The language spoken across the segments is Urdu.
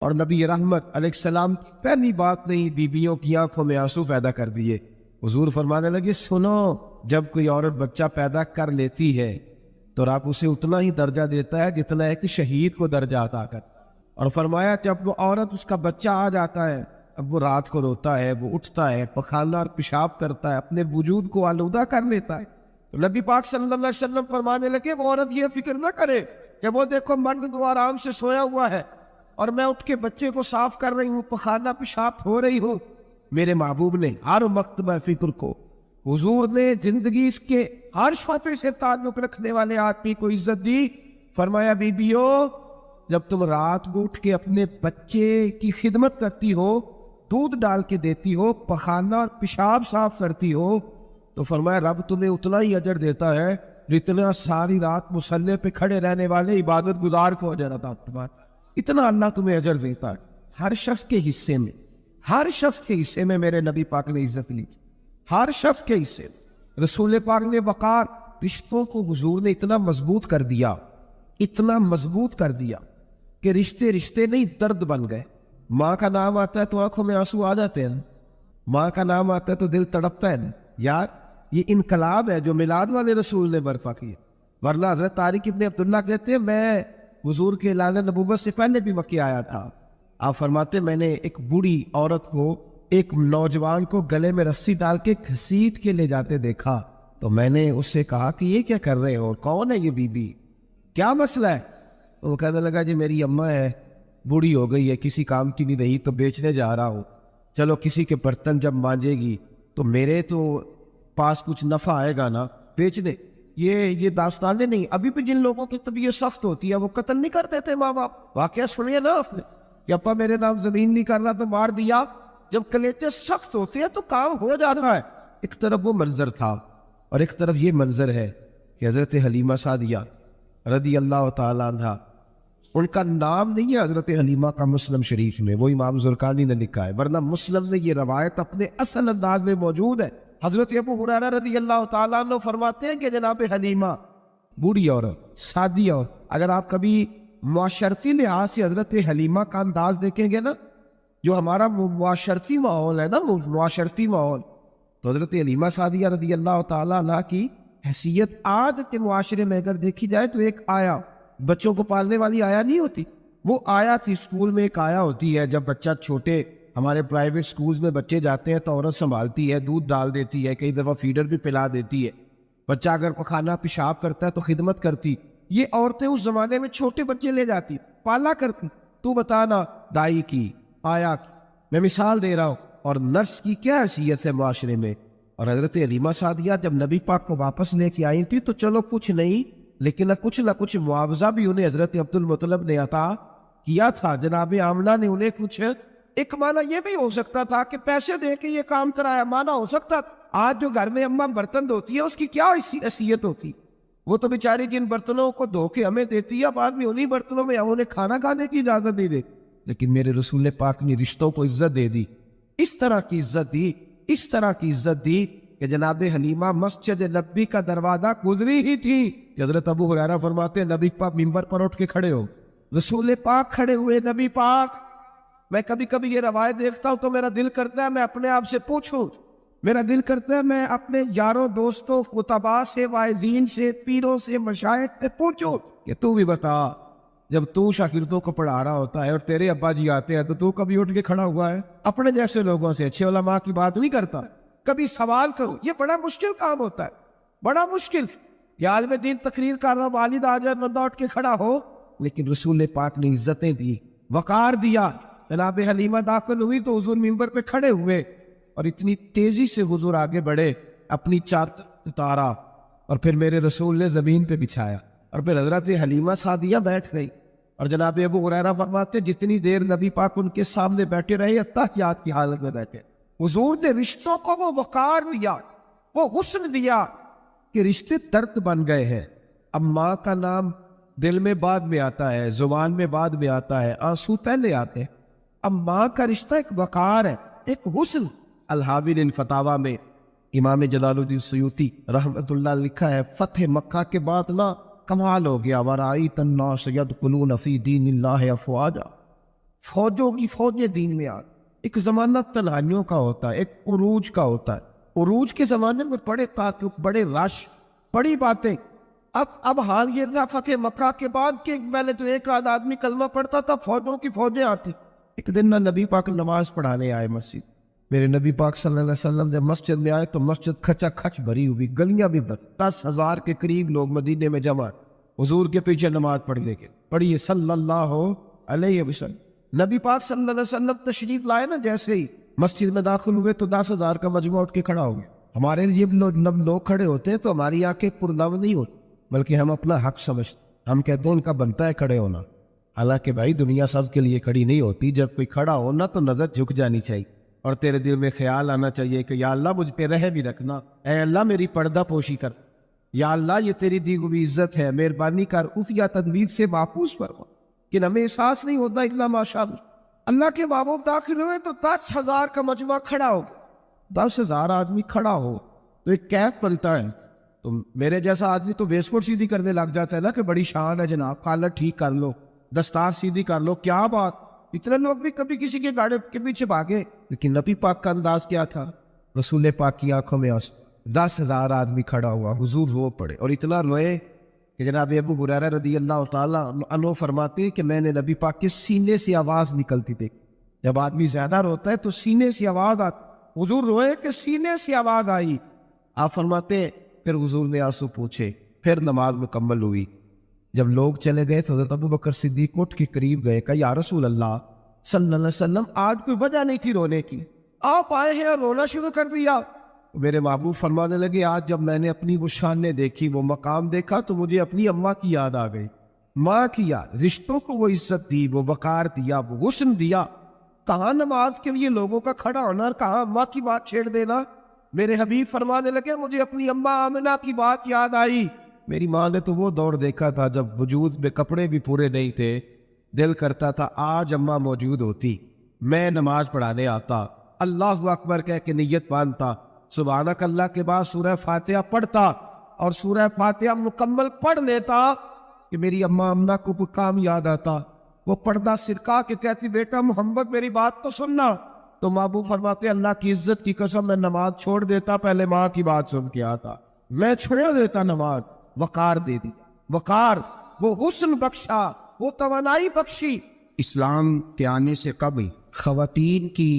اور نبی رحمت علیہ السلام کی پہلی بات نہیں بیویوں کی آنکھوں میں آنسو پیدا کر دیے۔ حضور فرمانے لگے سنو، جب کوئی عورت بچہ پیدا کر لیتی ہے تو رب اسے اتنا ہی درجہ دیتا ہے جتنا ایک شہید کو درجہ عطا کرتا ہے۔ اور فرمایا جب وہ عورت اس کا بچہ آ جاتا ہے، اب وہ رات کو روتا ہے، وہ اٹھتا ہے، پخانا اور پیشاب کرتا ہے، اپنے وجود کو آلودہ کر لیتا ہے، تو نبی پاک صلی اللہ علیہ وسلم فرمانے لگے وہ عورت یہ فکر نہ کرے کہ وہ دیکھو مرد تو آرام سے سویا ہوا ہے اور میں اٹھ کے بچے کو صاف کر رہی ہوں، پخانا پیشاب ہو رہی ہوں۔ میرے محبوب نے ہر مکتبہ فکر کو، حضور نے زندگی اس کے ہر شعبے سے تعلق رکھنے والے آدمی کو عزت دی۔ فرمایا بیبیو، جب تم رات کو اٹھ کے اپنے بچے کی خدمت کرتی ہو، دودھ ڈال کے دیتی ہو، پخانا اور پیشاب صاف کرتی ہو، تو فرمایا رب تمہیں اتنا ہی اجر دیتا ہے جتنا ساری رات مصلی پہ کھڑے رہنے والے عبادت گزار کو اجر عطا فرماتا ہے۔ اتنا اللہ تمہیں اجر دیتا ہے۔ ہر شخص کے حصے میں، ہر شخص کے حصے میں میرے نبی پاک نے عزت لی، ہر شخص کے حصے میں۔ رسول پاک نے وقار، رشتوں کو حضور نے اتنا مضبوط کر دیا، اتنا مضبوط کر دیا کہ رشتے رشتے نہیں درد بن گئے۔ ماں کا نام آتا ہے تو آنکھوں میں آنسو آ جاتے ہیں، ماں کا نام آتا ہے تو دل تڑپتا ہے۔ یار یہ انقلاب ہے جو میلاد والے رسول نے برپا کیا، ورنہ حضرت طارق ابن عبداللہ کہتے ہیں میں حضور کے اعلان نبوت سے پہلے بھی مکے آیا تھا۔ آپ فرماتے میں نے ایک بوڑھی عورت کو، ایک نوجوان کو گلے میں رسی ڈال کے گھسیٹ کے لے جاتے دیکھا، تو میں نے اس سے کہا کہ یہ کیا کر رہے ہو، کون ہے یہ بی بی، کیا مسئلہ ہے؟ تو وہ کہنے لگا جی میری اماں ہے، بوڑھی ہو گئی ہے، کسی کام کی نہیں رہی تو بیچنے جا رہا ہوں، چلو کسی کے برتن جب مانجے گی تو میرے تو پاس کچھ نفع آئے گا نا، بیچ دے۔ یہ داستانیں نہیں، ابھی بھی جن لوگوں کی طبیعت سخت ہوتی ہے وہ قتل نہیں کرتے تھے ماں باپ، واقعہ سنیے نا آپ نے کہ ابا میرے نام زمین نہیں کرنا تو مار دیا۔ جب کلیجے سخت ہوتے ہیں تو کام ہو جاتا ہے۔ ایک طرف وہ منظر تھا اور ایک طرف یہ منظر ہے کہ حضرت حلیمہ سعدیہ رضی اللہ تعالیٰ عنہ، ان کا نام نہیں ہے حضرت حلیمہ کا مسلم شریف میں، وہ امام زرقانی نے لکھا ہے، ورنہ مسلم میں یہ روایت اپنے اصل انداز میں موجود ہے۔ حضرت ابو ہریرہ رضی اللہ تعالیٰ عنہ فرماتے ہیں کہ جناب حلیمہ بوڑھی عورت، سادی عورت، اگر آپ کبھی معاشرتی لحاظ سے حضرت حلیمہ کا انداز دیکھیں گے نا، جو ہمارا معاشرتی ماحول ہے نا، معاشرتی ماحول، تو حضرت حلیمہ سعدیہ رضی اللہ تعالیٰ عنہ کی حیثیت آج کے معاشرے میں اگر دیکھی جائے تو ایک آیا، بچوں کو پالنے والی آیا نہیں ہوتی، وہ آیا تھی۔ اسکول میں ایک آیا ہوتی ہے، جب بچہ چھوٹے ہمارے پرائیویٹ سکولز میں بچے جاتے ہیں تو عورت سنبھالتی ہے، دودھ ڈال دیتی ہے، کئی دفعہ فیڈر بھی پلا دیتی ہے، بچہ اگر پخانا پیشاب کرتا ہے تو خدمت کرتی۔ یہ عورتیں اس زمانے میں چھوٹے بچے لے جاتی، پالا کرتی۔ تو بتانا دائی کی، آیا کی، میں مثال دے رہا ہوں، اور نرس کی کیا حیثیت ہے معاشرے میں۔ اور حضرت حلیمہ سعدیہ جب نبی پاک کو واپس لے کے آئی تھی تو چلو کچھ نہیں، لیکن نہ کچھ معاوضہ بھی انہیں حضرت عبد المطلب نے عطا کیا تھا، جناب آمنہ نے انہیں کچھ، ایک معنی یہ بھی ہو سکتا تھا کہ پیسے دے کے یہ کام کرایا، معنی ہو سکتا تھا۔ آج جو گھر میں اماں برتن دھوتی ہے اس کی کیا حیثیت ہوتی، وہ تو بیچاری جن برتنوں کو دھو کے ہمیں دیتی ہے، بعد میں انہی برتنوں میں ہم انہیں کھانا کھانے کی اجازت نہیں دے، لیکن میرے رسول پاک نے رشتوں کو عزت دے دی، اس طرح کی عزت دی، اس طرح کی عزت دی کہ جناب حلیمہ مسجد نبی کا دروازہ گزری ہی تھی کہ حضرت ابو ہریرہ فرماتے ہیں نبی پاک منبر پر اٹھ کے کھڑے ہو، رسول پاک کھڑے ہوئے، نبی پاک۔ میں کبھی کبھی یہ روایت دیکھتا ہوں تو میرا دل کرتا ہے میں اپنے آپ سے پوچھوں، میرا دل کرتا ہے میں اپنے یاروں دوستوں خطباء سے، واعظین سے، پیروں سے، مشائخ سے پوچھوں کہ تو بھی بتا، جب تو شاگردوں کو پڑھا رہا ہوتا ہے اور تیرے ابا جی آتے ہیں تو کبھی اٹھ کے کھڑا ہوا ہے اپنے جیسے لوگوں سے، اچھے علماء کی بات نہیں کرتا، کبھی سوال کرو؟ یہ بڑا مشکل کام ہوتا ہے، بڑا مشکل۔ یہ عالم دین تقریر کر رہا، والد آ جائے، بندہ اٹھ کے کھڑا ہو، لیکن رسول پاک نے عزتیں دی، وقار دیا۔ جناب حلیمہ داخل ہوئی تو حضور منبر پہ کھڑے ہوئے اور اتنی تیزی سے حضور آگے بڑھے، اپنی چادر اتارا اور پھر میرے رسول نے زمین پہ بچھایا، اور پھر حضرت حلیمہ سعدیہ بیٹھ گئی۔ اور جناب ابو ہریرہ فرماتے جتنی دیر نبی پاک ان کے سامنے بیٹھے رہے اتحیات کی حالت میں بیٹھے، حضور نے رشتوں کو وہ وقار دیا، وہ حسن دیا کہ رشتے درد بن گئے ہیں۔ اب ماں کا نام دل میں بعد میں آتا ہے، زبان میں بعد میں آتا ہے، آنسو پہلے آتے ہیں۔ اب ماں کا رشتہ ایک وقار ہے، ایک حسن۔ الحاوی الفتاوی میں امام جلال الدین سیوطی رحمت اللہ لکھا ہے، فتح مکہ کے بعد نا کمال ہو گیا، وَرَأَيْتَ النَّاسَ يَدْخُلُونَ فِي دِينِ اللَّهِ أَفْوَاجًا۔ فوجوں کی فوجیں دین میں آ گئی۔ ایک زمانہ تنہائیوں کا ہوتا ہے، ایک عروج کا ہوتا ہے۔ عروج کے زمانے میں بڑے تعلق، بڑے رش، بڑی باتیں۔ اب حال یہ تھا فتح مکہ کے بعد کہ پہلے تو ایک آدھ آدمی کلمہ پڑھتا تھا، فوجوں کی فوجیں آتی۔ ایک دن نہ نبی پاک نماز پڑھانے آئے مسجد، میرے نبی پاک صلی اللہ علیہ وسلم جب مسجد میں آئے تو مسجد کھچا کھچ بھری ہوئی، گلیاں بھی بھری، 10,000 کے قریب لوگ مدینے میں جمع، حضور کے پیچھے نماز پڑھنے کے۔ پڑھیے صلی اللہ علیہ وسلم۔ نبی پاک صلی اللہ علیہ وسلم تشریف لائے نا، جیسے ہی مسجد میں داخل ہوئے تو 10,000 کا مجموعہ اٹھ کے کھڑا ہو گیا۔ ہمارے لیے لوگ کھڑے ہوتے ہیں تو ہماری آنکھیں پرنم نہیں ہوتی، بلکہ ہم اپنا حق سمجھتے، ہم کہتے ہیں ان کا بنتا ہے کھڑے ہونا۔ حالانکہ بھائی دنیا سب کے لیے کھڑی نہیں ہوتی، جب کوئی کھڑا ہونا تو نظر جھک جانی چاہیے، اور تیرے دل میں خیال آنا چاہیے کہ یا اللہ مجھ پہ رحم بھی رکھنا، اے اللہ میری پردہ پوشی کر، یا اللہ یہ تیری دی ہوئی عزت ہے، مہربانی کر، خفیہ تدبیر سے محفوظ فرما۔ کہ ہمیں احساس نہیں ہوتا الا ماشاء اللہ۔ اللہ کے محبوب داخل ہوئے تو 10,000 کا مجموعہ کھڑا ہو گیا۔ 10,000 آدمی کھڑا ہو تو ایک کیف بنتا ہے، تو میرے جیسا آدمی تو ویسکوٹ سیدھی کرنے لگ جاتا ہے نا کہ بڑی شان ہے جناب، کالر ٹھیک کر لو، دستار سیدھی کر لو، کیا بات۔ اتنے لوگ بھی کبھی کسی کے گاڑی کے پیچھے بھاگے، لیکن نبی پاک کا انداز کیا تھا؟ رسول پاک کی آنکھوں میں آنسو۔ 10,000 آدمی کھڑا ہوا، حضور رو پڑے، اور اتنا روئے کہ جناب ابو ہریرہ رضی اللہ تعالیٰ عنہ فرماتے کہ میں نے نبی پاک کے سینے سے آواز نکلتی تھی۔ جب آدمی زیادہ روتا ہے تو سینے سے آواز آتی، حضور روئے کہ سینے سے آواز آئی۔ آپ فرماتے پھر حضور نے آنسو پوچھے، پھر نماز مکمل ہوئی۔ جب لوگ چلے گئے تو حضرت ابو بکر صدیق اٹھ کے قریب گئے، کہا یا رسول اللہ صلی اللہ علیہ وسلم آج کوئی وجہ نہیں تھی رونے کی، آپ آئے ہیں اور رونا شروع کر دیا۔ میرے محبوب فرمانے لگے آج جب میں نے اپنی وہ شانیں دیکھی، وہ مقام دیکھا تو مجھے اپنی اماں کی یاد آ گئی، ماں کی یاد، رشتوں کو وہ عزت دی، وہ وقار دیا، وہ حسن دیا۔ کہاں نماز کے لیے لوگوں کا کھڑا ہونا اور کہاں اماں کی بات چھیڑ دینا۔ میرے حبیب فرمانے لگے مجھے اپنی اماں آمنہ کی بات یاد آئی۔ میری ماں نے تو وہ دور دیکھا تھا جب وجود میں کپڑے بھی پورے نہیں تھے، دل کرتا تھا آج اماں موجود ہوتی، میں نماز پڑھانے آتا، اللہ اکبر کہہ کے نیت باندھتا، سبحانک اللہ کے بعد سورہ فاتحہ پڑھتا، اور سورہ فاتحہ مکمل پڑھ لیتا کہ میری اماں آمنہ کو وہ کام یاد آتا، وہ پردہ سرکا کے کہتی بیٹا محمد میری بات تو سننا، تو محبوب فرماتے اللہ کی عزت کی قسم میں نماز چھوڑ دیتا، پہلے ماں کی بات سن کے آتا، میں چھوڑ دیتا نماز۔ وقار دے دی، وقار، وہ حسن بخشا، وہ توانائی بخشی۔ اسلام کے آنے سے قبل خواتین کی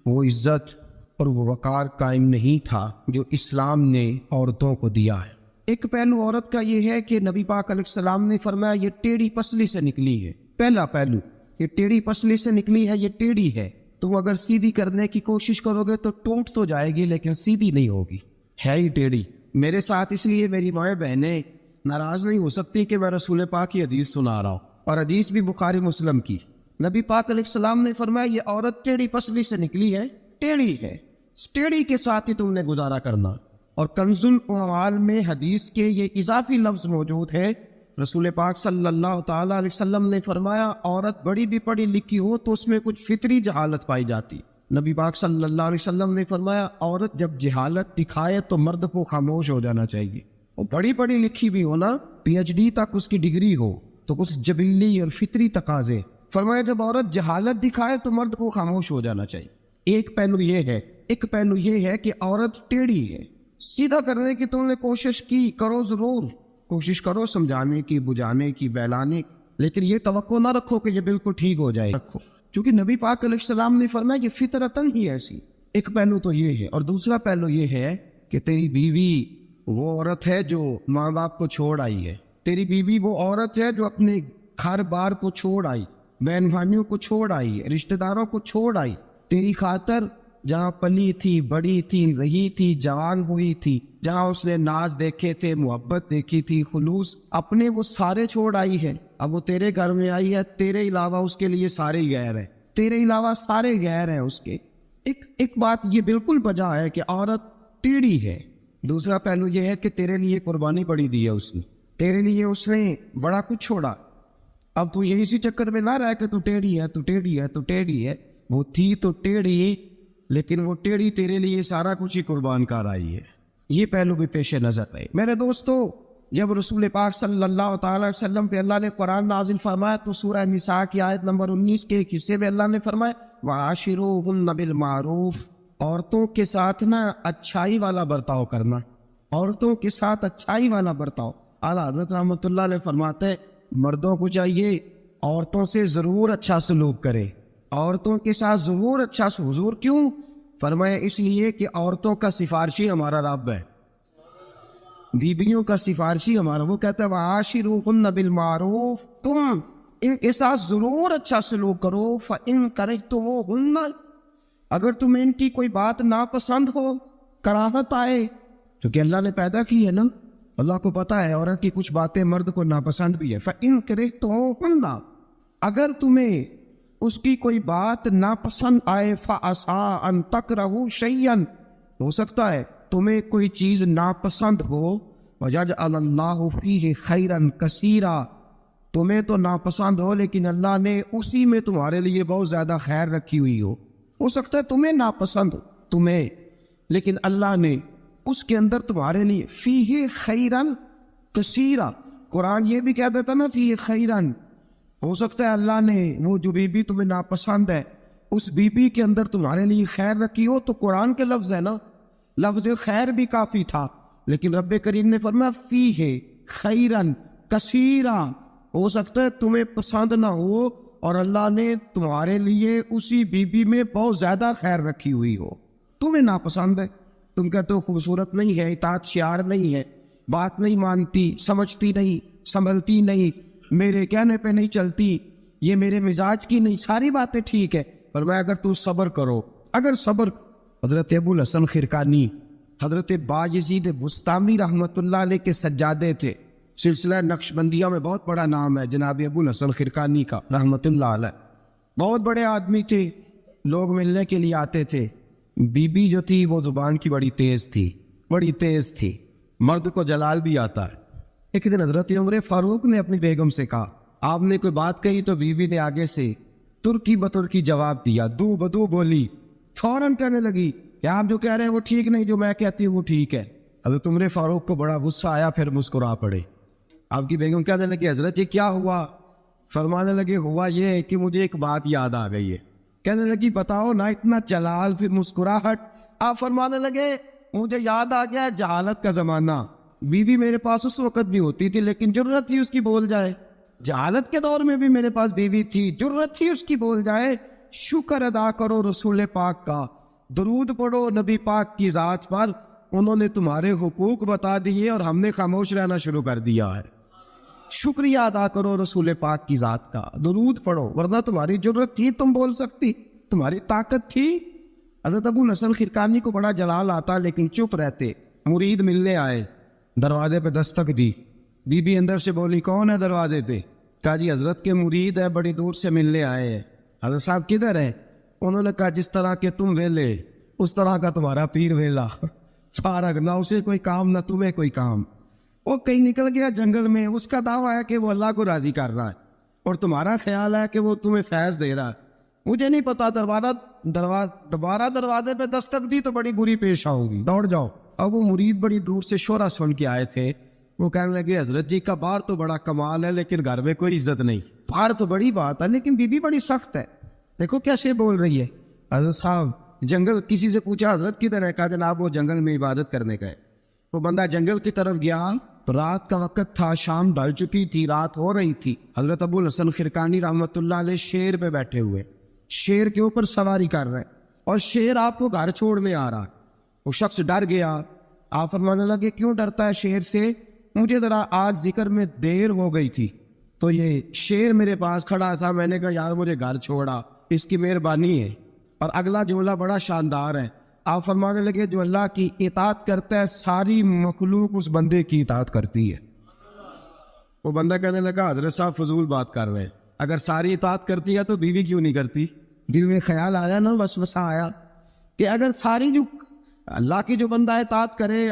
وہ عزت اور وہ وقار قائم نہیں تھا جو اسلام نے عورتوں کو دیا ہے۔ ایک پہلو عورت کا یہ ہے کہ نبی پاک علیہ السلام نے فرمایا یہ ٹیڑھی پسلی سے نکلی ہے۔ پہلا پہلو یہ ٹیڑھی پسلی سے نکلی ہے، یہ ٹیڑھی ہے، تم اگر سیدھی کرنے کی کوشش کرو گے تو ٹوٹ تو جائے گی لیکن سیدھی نہیں ہوگی، ہے ہی ٹیڑھی۔ میرے ساتھ اس لیے میری مائیں بہنیں ناراض نہیں ہو سکتی کہ میں رسول پاک کی حدیث سنا رہا ہوں، اور حدیث بھی بخاری مسلم کی۔ نبی پاک علیہ السلام نے فرمایا یہ عورت ٹیڑھی پسلی سے نکلی ہے، ٹیڑھی ہے، اس ٹیڑھی کے ساتھ ہی تم نے گزارا کرنا۔ اور کنز الاموال میں حدیث کے یہ اضافی لفظ موجود ہے، رسول پاک صلی اللہ تعالیٰ علیہ وسلم نے فرمایا عورت بڑی بھی پڑھی لکھی ہو تو اس میں کچھ فطری جہالت پائی جاتی۔ نبی پاک صلی اللہ علیہ وسلم نے فرمایا عورت جب جہالت دکھائے تو مرد کو خاموش ہو جانا چاہیے، اور بڑی پڑھی لکھی بھی ہونا، پی ایچ ڈی تک اس کی ڈگری ہو تو کچھ جبلی اور فطری تقاضے۔ فرمایا جب عورت جہالت دکھائے تو مرد کو خاموش ہو جانا چاہیے۔ ایک پہلو یہ ہے، ایک پہلو یہ ہے کہ عورت ٹیڑھی ہے، سیدھا کرنے کی تم نے کوشش کی، کرو ضرور، کوشش کرو سمجھانے کی، بجھانے کی، بہلانے کی، لیکن یہ توقع نہ رکھو کہ یہ بالکل ٹھیک ہو جائے، رکھو، کیونکہ نبی پاک علیہ السلام نے فرمایا یہ فطرتاً ہی ایسی۔ ایک پہلو تو یہ ہے، اور دوسرا پہلو یہ ہے کہ تیری بیوی وہ عورت ہے جو ماں باپ کو چھوڑ آئی ہے، تیری بیوی وہ عورت ہے جو اپنے گھر بار کو چھوڑ آئی، بہن بھائیوں کو چھوڑ آئی، رشتہ داروں کو چھوڑ آئی، تیری خاطر جہاں پلی تھی، بڑی تھی، رہی تھی، جوان ہوئی تھی، جہاں اس نے ناز دیکھے تھے، محبت دیکھی تھی، خلوص اپنے، وہ سارے چھوڑ آئی ہے۔ اب وہ تیرے گھر میں آئی ہے، تیرے علاوہ اس کے لیے سارے غیر ہیں، تیرے علاوہ سارے غیر ہیں اس کے۔ ایک بات یہ بالکل بجا ہے کہ عورت ٹیڑھی ہے۔ دوسرا پہلو یہ ہے کہ تیرے لیے قربانی بڑی دی ہے اس نے، تیرے لیے اس نے بڑا کچھ چھوڑا۔ اب تو یہ اسی چکر میں نہ رہا کہ تو ٹیڑھی ہے، تو ٹیڑھی ہے، تو ٹیڑھی ہے، وہ تھی تو ٹیڑھی، لیکن وہ ٹیڑھی تیرے لیے سارا کچھ ہی قربان کر آئی ہے۔ یہ پہلو بھی پیش نظر رہے۔ میرے دوستو، جب رسول پاک صلی اللہ تعالی علیہ وسلم پہ اللہ نے قرآن نازل فرمایا تو سورہ نساء کی آیت نمبر 19 کے ایک حصے میں اللہ نے فرمایا وَعَاشِرُوهُنَّ بِالْمَعْرُوفِ، عورتوں کے ساتھ نا اچھائی والا برتاؤ کرنا، عورتوں کے ساتھ اچھائی والا برتاؤ۔ اعلیٰ حضرت رحمۃ اللہ علیہ فرماتے ہیں مردوں کو چاہیے عورتوں سے ضرور اچھا سلوک کرے، عورتوں کے ساتھ ضرور اچھا سلوک۔ حضور کیوں فرمایا؟ اس لیے کہ عورتوں کا سفارشی ہمارا رب ہے، بیویوں کا سفارشی ہمارا۔ وہ کہتا ہے وَعَاشِرُوهُنَّ بِالْمَعْرُوفِ، تم ان کے ساتھ ضرور اچھا سلوک کرو۔ فَإِن كَرِهْتُمُوهُنَّ، اگر تمہیں ان کی کوئی بات ناپسند ہو، کراہت آئے، کیونکہ اللہ نے پیدا کی ہے نا، اللہ کو پتہ ہے عورت کی کچھ باتیں مرد کو ناپسند بھی ہے۔ فَإِن كَرِهْتُمُوهُنَّ، اگر تمہیں اس کی کوئی بات ناپسند آئے، فَعَسَىٰ أَن تَكْرَهُوا شَيْئًا، ہو سکتا ہے تمہیں کوئی چیز ناپسند ہو، وَيَجْعَلَ اللَّهُ فِيهِ خَيْرًا كَثِيرًا، تمہیں تو ناپسند ہو لیکن اللہ نے اسی میں تمہارے لیے بہت زیادہ خیر رکھی ہوئی ہو سکتا ہے تمہیں ناپسند ہو تمہیں، لیکن اللہ نے اس کے اندر تمہارے لیے فِيهِ خَيْرًا كَثِيرًا، قرآن یہ بھی کہہ دیتا نا فِيهِ خَيْرًا، ہو سکتا ہے اللہ نے وہ جو بی بی تمہیں ناپسند ہے اس بی بی کے اندر تمہارے لیے خیر رکھی ہو، تو قرآن کے لفظ ہے نا، لفظ خیر بھی کافی تھا، لیکن رب کریم نے فرمایا فِيهِ خَيْرًا كَثِيرًا، ہو سکتا ہے تمہیں پسند نہ ہو اور اللہ نے تمہارے لیے اسی بی بی میں بہت زیادہ خیر رکھی ہوئی ہو، تمہیں ناپسند ہے، تم کہتے ہو خوبصورت نہیں ہے، اطاعت شعار نہیں ہے، بات نہیں مانتی، سمجھتی نہیں، سنبھلتی نہیں، میرے کہنے پہ نہیں چلتی، یہ میرے مزاج کی نہیں، ساری باتیں ٹھیک ہے، فرمایا اگر تم صبر کرو، اگر صبر۔ حضرت ابو الحسن خرقانی حضرت بایزید بسطامی رحمۃ اللہ علیہ کے سجادے تھے، سلسلہ نقشبندیہ میں بہت بڑا نام ہے جناب ابو الحسن خرقانی کا رحمۃ اللہ علیہ، بہت بڑے آدمی تھے، لوگ ملنے کے لیے آتے تھے، بی بی جو تھی وہ زبان کی بڑی تیز تھی، بڑی تیز تھی، مرد کو جلال بھی آتا ہے۔ ایک دن حضرت عمر فاروق نے اپنی بیگم سے کہا، آپ نے کوئی بات کہی تو بیوی نے آگے سے ترکی بترکی جواب دیا، دو بدو بولی، فوراً کہنے لگی کہ آپ جو کہہ رہے ہیں وہ ٹھیک نہیں، جو میں کہتی ہوں وہ ٹھیک ہے۔ حضرت عمر فاروق کو بڑا غصہ آیا، پھر مسکرا پڑے۔ آپ کی بیگم کہنے لگی حضرت یہ کیا ہوا؟ فرمانے لگے ہوا یہ کہ مجھے ایک بات یاد آ گئی ہے۔ کہنے لگی بتاؤ نہ، اتنا جلال پھر مسکراہٹ۔ آپ فرمانے لگے مجھے یاد آ گیا جہالت کا زمانہ، بیوی میرے پاس اس وقت بھی ہوتی تھی لیکن جرت تھی اس کی بول جائے، جہالت کے دور میں بھی میرے پاس بیوی تھی، جرت تھی اس کی بول جائے۔ شکر ادا کرو رسول پاک کا، درود پڑھو نبی پاک کی ذات پر، انہوں نے تمہارے حقوق بتا دیے اور ہم نے خاموش رہنا شروع کر دیا ہے۔ شکریہ ادا کرو رسول پاک کی ذات کا، درود پڑھو، ورنہ تمہاری جرت تھی تم بول سکتی، تمہاری طاقت تھی۔ حضرت ابو الحسن خرقانی کو بڑا جلال آتا لیکن چپ رہتے۔ مرید ملنے آئے، دروازے پہ دستک دی، بی بی اندر سے بولی کون ہے دروازے پہ؟ کہا جی حضرت کے مرید ہے، بڑی دور سے ملنے آئے ہیں۔ حضرت صاحب کدھر ہیں؟ انہوں نے کہا جس طرح کہ تم ویلے اس طرح کا تمہارا پیر ویلا، فارغ، نہ اسے کوئی کام نہ تمہیں کوئی کام۔ وہ کہیں نکل گیا جنگل میں، اس کا دعویٰ ہے کہ وہ اللہ کو راضی کر رہا ہے اور تمہارا خیال ہے کہ وہ تمہیں فیض دے رہا ہے۔ مجھے نہیں پتا، دوبارہ دروازے پہ دستک دی تو بڑی بری پیش آؤں گی، دوڑ جاؤ۔ اب وہ مرید بڑی دور سے شورا سن کے آئے تھے، وہ کہنے لگے حضرت جی کا باہر تو بڑا کمال ہے لیکن گھر میں کوئی عزت نہیں، باہر تو بڑی بات ہے لیکن بی بی بڑی سخت ہے، دیکھو کیسے بول رہی ہے۔ حضرت صاحب جنگل، کسی سے پوچھا حضرت کدھر ہے؟ کہا جناب وہ جنگل میں عبادت کرنے گئے۔ وہ بندہ جنگل کی طرف گیا تو رات کا وقت تھا، شام ڈھل چکی تھی، رات ہو رہی تھی۔ حضرت ابو الحسن خرقانی رحمۃ اللہ علیہ شیر پہ بیٹھے ہوئے، شیر کے اوپر سواری کر رہے اور شیر آپ کو گھر چھوڑنے آ رہا۔ وہ شخص ڈر گیا، آپ فرمانے لگے کیوں ڈرتا ہے شیر سے؟ مجھے ذرا آج ذکر میں دیر ہو گئی تھی تو یہ شیر میرے پاس کھڑا تھا، میں نے کہا یار مجھے گھر چھوڑا، اس کی مہربانی ہے۔ اور اگلا جملہ بڑا شاندار ہے، آپ فرمانے لگے جو اللہ کی اطاعت کرتا ہے ساری مخلوق اس بندے کی اطاعت کرتی ہے۔ وہ بندہ کہنے لگا حضرت صاحب فضول بات کر رہے ہیں، اگر ساری اطاعت کرتی ہے تو بیوی کیوں نہیں کرتی؟ دل میں خیال آیا نا، وسوسہ آیا کہ اگر ساری جو اللہ کی جو بندہ اطاعت کرے،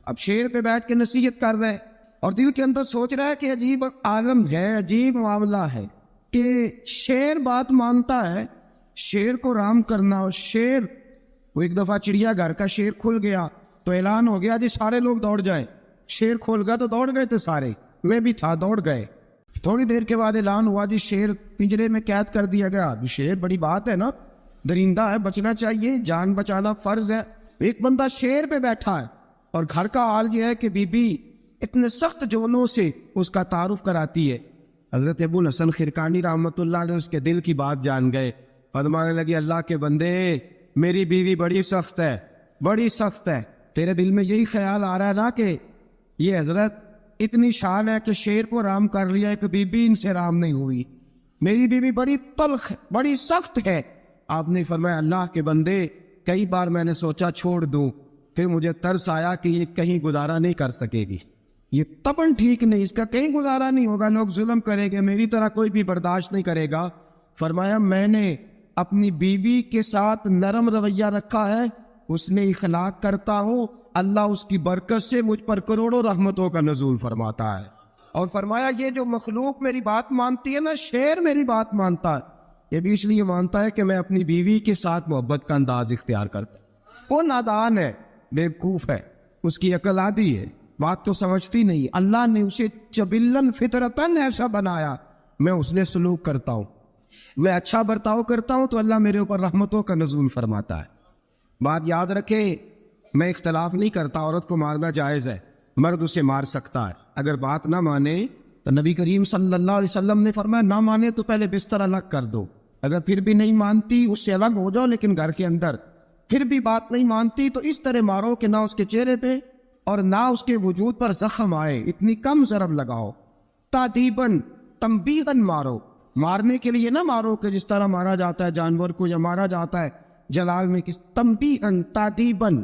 اب شیر پہ بیٹھ کے نصیحت کر رہے اور دل کے اندر سوچ رہا ہے کہ عجیب عالم ہے، عجیب معاملہ ہے کہ شیر بات مانتا ہے، شیر کو رام کرنا، اور شیر وہ ایک دفعہ چڑیا گھر کا شیر کھل گیا تو اعلان ہو گیا جی سارے لوگ دوڑ جائیں، شیر کھول گیا تو دوڑ گئے تھے سارے، میں بھی تھا، دوڑ گئے۔ تھوڑی دیر کے بعد اعلان ہوا جی شیر پنجرے میں قید کر دیا گیا۔ ابھی شیر بڑی بات ہے نا، درندہ ہے، بچنا چاہیے، جان بچانا فرض ہے۔ ایک بندہ شیر پہ بیٹھا ہے اور گھر کا حال یہ ہے کہ بی بی اتنے سخت جولوں سے اس کا تعارف کراتی ہے۔ حضرت ابو الحسن خرقانی رحمۃ اللہ علیہ اس کے دل کی بات جان گئے، فرمانے لگے اللہ کے بندے میری بیوی بڑی سخت ہے، بڑی سخت ہے، تیرے دل میں یہی خیال آ رہا ہے نا کہ یہ حضرت اتنی شان ہے کہ شیر کو رام کر لیا، ایک بی بی ان سے رام نہیں ہوئی، میری بیوی بڑی تلخ ہے، بڑی سخت ہے۔ آپ نے فرمایا اللہ کے بندے کئی بار میں نے سوچا چھوڑ دوں، پھر مجھے ترس آیا کہ یہ کہیں گزارا نہیں کر سکے گی، یہ تپن ٹھیک نہیں، اس کا کہیں گزارا نہیں ہوگا، لوگ ظلم کریں گے، میری طرح کوئی بھی برداشت نہیں کرے گا۔ فرمایا میں نے اپنی بیوی کے ساتھ نرم رویہ رکھا ہے، اس نے اخلاق کرتا ہوں، اللہ اس کی برکت سے مجھ پر کروڑوں رحمتوں کا نزول فرماتا ہے۔ اور فرمایا یہ جو مخلوق میری بات مانتی ہے نا، شیر میری بات مانتا ہے، یہ بھی اس لیے مانتا ہے کہ میں اپنی بیوی کے ساتھ محبت کا انداز اختیار کرتا ہوں۔ وہ نادان ہے، بیوقوف ہے، اس کی عقل آدھی ہے، بات تو سمجھتی نہیں، اللہ نے اسے جبلن فطرتن ایسا بنایا، میں اس نے سلوک کرتا ہوں، میں اچھا برتاؤ کرتا ہوں تو اللہ میرے اوپر رحمتوں کا نزول فرماتا ہے۔ بات یاد رکھے، میں اختلاف نہیں کرتا، عورت کو مارنا جائز ہے، مرد اسے مار سکتا ہے، اگر بات نہ مانے تو نبی کریم صلی اللہ علیہ وسلم نے فرمایا نہ مانے تو پہلے بستر الگ کر دو، اگر پھر بھی نہیں مانتی اس سے الگ ہو جاؤ، لیکن گھر کے اندر پھر بھی بات نہیں مانتی تو اس طرح مارو کہ نہ اس کے چہرے پہ اور نہ اس کے وجود پر زخم آئے، اتنی کم ضرب لگاؤ، تادیباً تنبیہاً مارو، مارنے کے لیے نہ مارو کہ جس طرح مارا جاتا ہے جانور کو یا مارا جاتا ہے جلال میں، کس تنبیہاً تادیباً،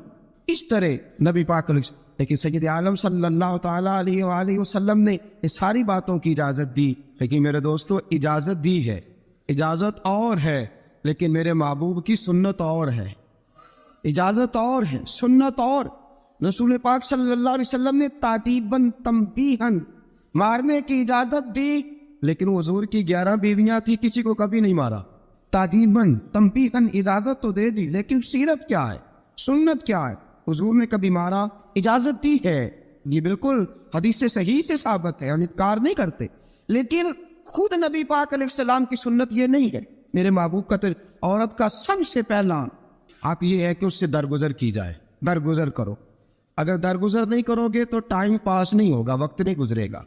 اس طرح نبی پاک علیہ وسلم۔ لیکن سید عالم صلی اللہ تعالیٰ علیہ وآلہ وسلم نے یہ ساری باتوں کی اجازت دی، لیکن میرے دوستو اجازت دی ہے، اجازت اور ہے، لیکن میرے محبوب کی سنت اور ہے، اجازت اور ہے، سنت اور۔ رسول پاک صلی اللہ علیہ وسلم نے تادیباً تنبیہاً مارنے کی اجازت دی، لیکن حضور کی 11 بیویاں تھی، کسی کو کبھی نہیں مارا۔ تادیباً تنبیہاً اجازت تو دے دی، لیکن سیرت کیا ہے، سنت کیا ہے؟ حضور نے کبھی مارا، اجازت دی ہے، یہ بالکل حدیث صحیح سے ثابت ہے، ہم انکار نہیں کرتے، لیکن خود نبی پاک علیہ السلام کی سنت یہ نہیں ہے۔ میرے محبوب کا عورت کا سب سے پہلا حق یہ ہے کہ اس سے درگزر کی جائے، درگزر کرو، اگر درگزر نہیں کرو گے تو ٹائم پاس نہیں ہوگا، وقت نہیں گزرے گا،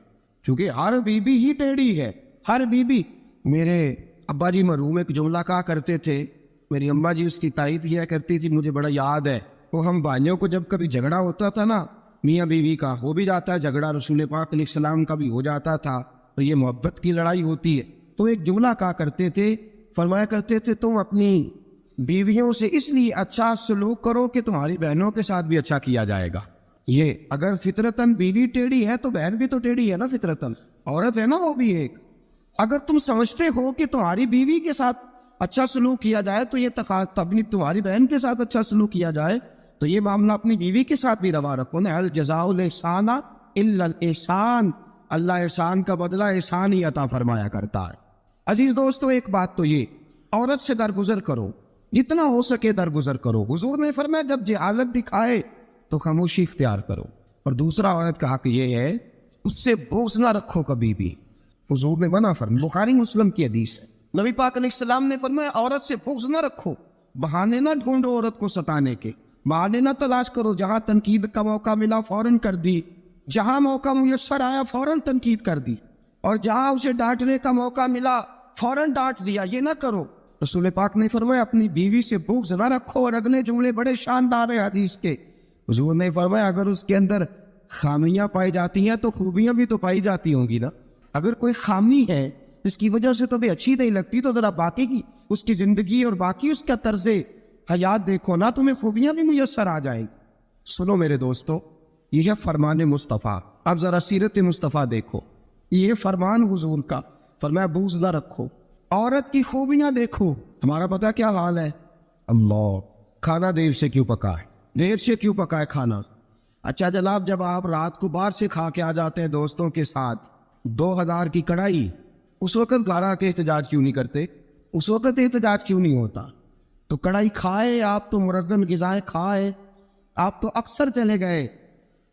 کیونکہ ہر بیوی ہی ٹیڑھی ہے، ہر بیوی۔ میرے ابا جی مرحوم ایک جملہ کہا کرتے تھے، میری اماں جی اس کی تائید کیا کرتی تھی، مجھے بڑا یاد ہے، وہ ہم بھائیوں کو جب کبھی جھگڑا ہوتا تھا نا، میاں بیوی کا ہو بھی جاتا ہے جھگڑا، رسول پاک علیہ السلام کا بھی ہو جاتا تھا، تو یہ محبت کی لڑائی ہوتی ہے، تو ایک جملہ کہا کرتے تھے، فرمایا کرتے تھے تم اپنی بیویوں سے اس لیے اچھا سلوک کرو کہ تمہاری بہنوں کے ساتھ بھی اچھا کیا جائے گا۔ یہ اگر فطرتاً بیوی ٹیڑھی ہے تو بہن بھی تو ٹیڑھی ہے نا، فطرتاً عورت ہے نا وہ بھی ایک۔ اگر تم سمجھتے ہو کہ تمہاری بیوی کے ساتھ اچھا سلوک کیا جائے تو یہ اپنی تمہاری بہن کے ساتھ اچھا سلوک کیا جائے تو یہ معاملہ اپنی بیوی کے ساتھ بھی روا رکھو نا، الجزاء الاحسان الا الاحسان، اللہ احسان کا بدلہ احسان ہی عطا فرمایا کرتا ہے۔ عزیز دوستو ایک بات تو یہ، عورت سے درگزر کرو، جتنا ہو سکے درگزر کرو۔ حضور نے فرمایا جب جہالت دکھائے تو خاموشی اختیار کرو، اور دوسرا عورت کا حق یہ ہے اس سے بغض نہ رکھو کبھی بھی، حضور نے منع فرمایا، بخاری مسلم کی حدیث ہے، نبی پاک علیہ السلام نے فرمایا عورت سے بغض نہ رکھو، بہانے نہ ڈھونڈو عورت کو ستانے کے، بہانے نہ تلاش کرو، جہاں تنقید کا موقع ملا فوراً کر دی، جہاں موقع میسر آیا فوراً تنقید کر دی، اور جہاں اسے ڈانٹنے کا موقع ملا فوراً ڈانٹ دیا، یہ نہ کرو۔ رسول پاک نے فرمایا اپنی بیوی سے بغض نہ رکھو، اور اگلے جملے بڑے شاندار ہیں حدیث کے، حضور نے فرمایا اگر اس کے اندر خامیاں پائی جاتی ہیں تو خوبیاں بھی تو پائی جاتی ہوں گی نا، اگر کوئی خامی ہے اس کی وجہ سے تو بھی اچھی نہیں لگتی تو ذرا باقی کی اس کی زندگی اور باقی اس کا طرز حیات دیکھو نا، تمہیں خوبیاں بھی میسر آ جائیں گی۔ سنو میرے دوستو، یہ ہے فرمان مصطفیٰ، اب ذرا سیرت مصطفیٰ دیکھو، یہ فرمان حضور کا، فرمایا بغض نہ رکھو، عورت کی خوبیاں دیکھو۔ ہمارا پتہ کیا حال ہے، اللہ کھانا دیر سے کیوں پکا ہے، دیر سے کیوں پکا ہے کھانا؟ اچھا جناب جب آپ رات کو باہر سے کھا کے آ جاتے ہیں دوستوں کے ساتھ 2000 کی کڑھائی، اس وقت گھر کے احتجاج کیوں نہیں کرتے؟ اس وقت احتجاج کیوں نہیں ہوتا؟ تو کڑھائی کھائے آپ، تو مردن غذائیں کھائے آپ، تو اکثر چلے گئے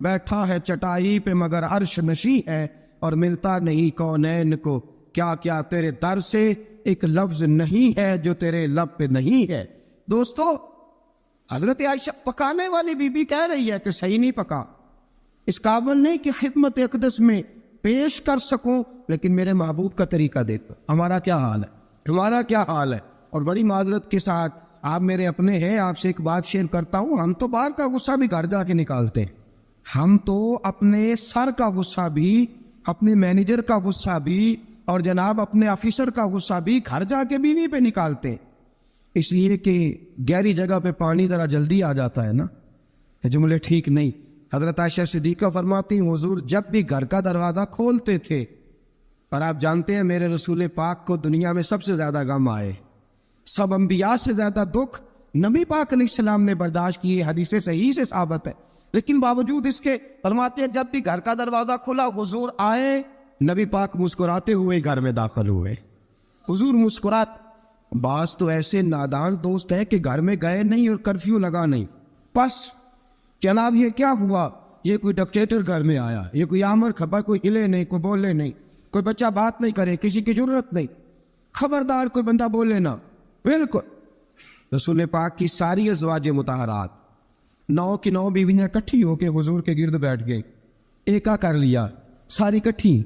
بیٹھا ہے چٹائی پہ مگر عرش نشیں ہے، اور ملتا نہیں کونین کو کیا کیا تیرے در سے ایک لفظ نہیں ہے جو تیرے لب پہ نہیں ہے۔ دوستو، حضرت عائشہ پکانے والی بی بی کہہ رہی ہے کہ صحیح نہیں پکا، اس قابل نہیں کہ خدمت اقدس میں پیش کر سکوں، لیکن میرے محبوب کا طریقہ دیکھو ہمارا کیا حال ہے، ہمارا کیا حال ہے۔ اور بڑی معذرت کے ساتھ، آپ میرے اپنے ہیں، آپ سے ایک بات شیئر کرتا ہوں، ہم تو باہر کا غصہ بھی گھر جا کے نکالتے ہیں، ہم تو اپنے سر کا غصہ بھی، اپنے مینیجر کا غصہ بھی، اور جناب اپنے آفیسر کا غصہ بھی گھر جا کے بیوی پہ نکالتے ہیں، اس لیے کہ گہری جگہ پہ پانی ذرا جلدی آ جاتا ہے نا، یہ جملے ٹھیک نہیں۔ حضرت عائشہ صدیقہ فرماتی ہیں حضور جب بھی گھر کا دروازہ کھولتے تھے، اور آپ جانتے ہیں میرے رسول پاک کو دنیا میں سب سے زیادہ غم آئے، سب انبیاء سے زیادہ دکھ نبی پاک علیہ السلام نے برداشت کیے، حدیث صحیح سے ثابت ہے، لیکن باوجود اس کے فرماتے ہیں جب بھی گھر کا دروازہ کھلا حضور آئے، نبی پاک مسکراتے ہوئے گھر میں داخل ہوئے، حضور مسکرات۔ بعض تو ایسے نادان دوست ہے کہ گھر میں گئے نہیں اور کرفیو لگا نہیں، بس جناب یہ کیا ہوا، یہ کوئی ڈکٹیٹر گھر میں آیا، یہ کوئی آمر کھپا، کوئی ہلے نہیں، کوئی بولے نہیں، کوئی بچہ بات نہیں کرے، کسی کی ضرورت نہیں، خبردار کوئی بندہ بولے نہ، بالکل۔ رسول پاک کی ساری ازواج مطہرات 9 کی 9 بیویاں اکٹھی ہو کے حضور کے گرد بیٹھ گئے، ایکا کر لیا ساری اکٹھی۔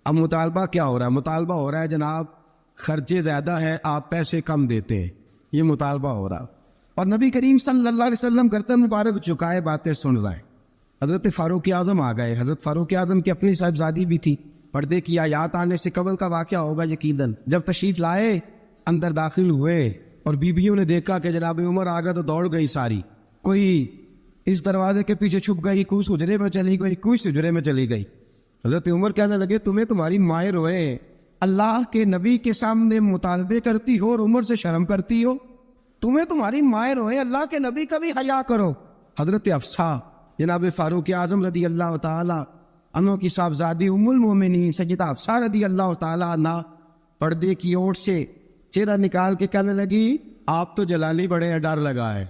اب مطالبہ کیا ہو رہا ہے؟ مطالبہ ہو رہا ہے جناب خرچے زیادہ ہیں، آپ پیسے کم دیتے ہیں، یہ مطالبہ ہو رہا۔ اور نبی کریم صلی اللہ علیہ وسلم گردن مبارک جھکائے باتیں سن رہے ہیں۔ حضرت فاروق اعظم آ گئے، حضرت فاروق اعظم کی اپنی صاحبزادی بھی تھی، پردے کی آیات آنے سے قبل کا واقعہ ہوگا یقیناً۔ جب تشریف لائے اندر داخل ہوئے اور بیویوں نے دیکھا کہ جناب عمر آ گیا تو دوڑ گئی ساری، کوئی اس دروازے کے پیچھے چھپ گئی، کوئی اس حجرے میں چلی گئی، کوئی اس حجرے میں چلی گئی۔ حضرت عمر کہنے لگے تمہیں تمہاری مائیں روئے، اللہ کے نبی کے سامنے مطالبے کرتی ہو اور عمر سے شرم کرتی ہو، تمہیں تمہاری مائیں روئے، اللہ کے نبی کا بھی حیا کرو۔ حضرت حفصہ جناب فاروق اعظم رضی اللہ تعالی عنہ کی صاحبزادی ام المومنین سیدہ حفصہ رضی اللہ تعالی عنہ پردے کی اوٹ سے چہرہ نکال کے کہنے لگی آپ تو جلالی بڑے ہیں، ڈر لگا ہے،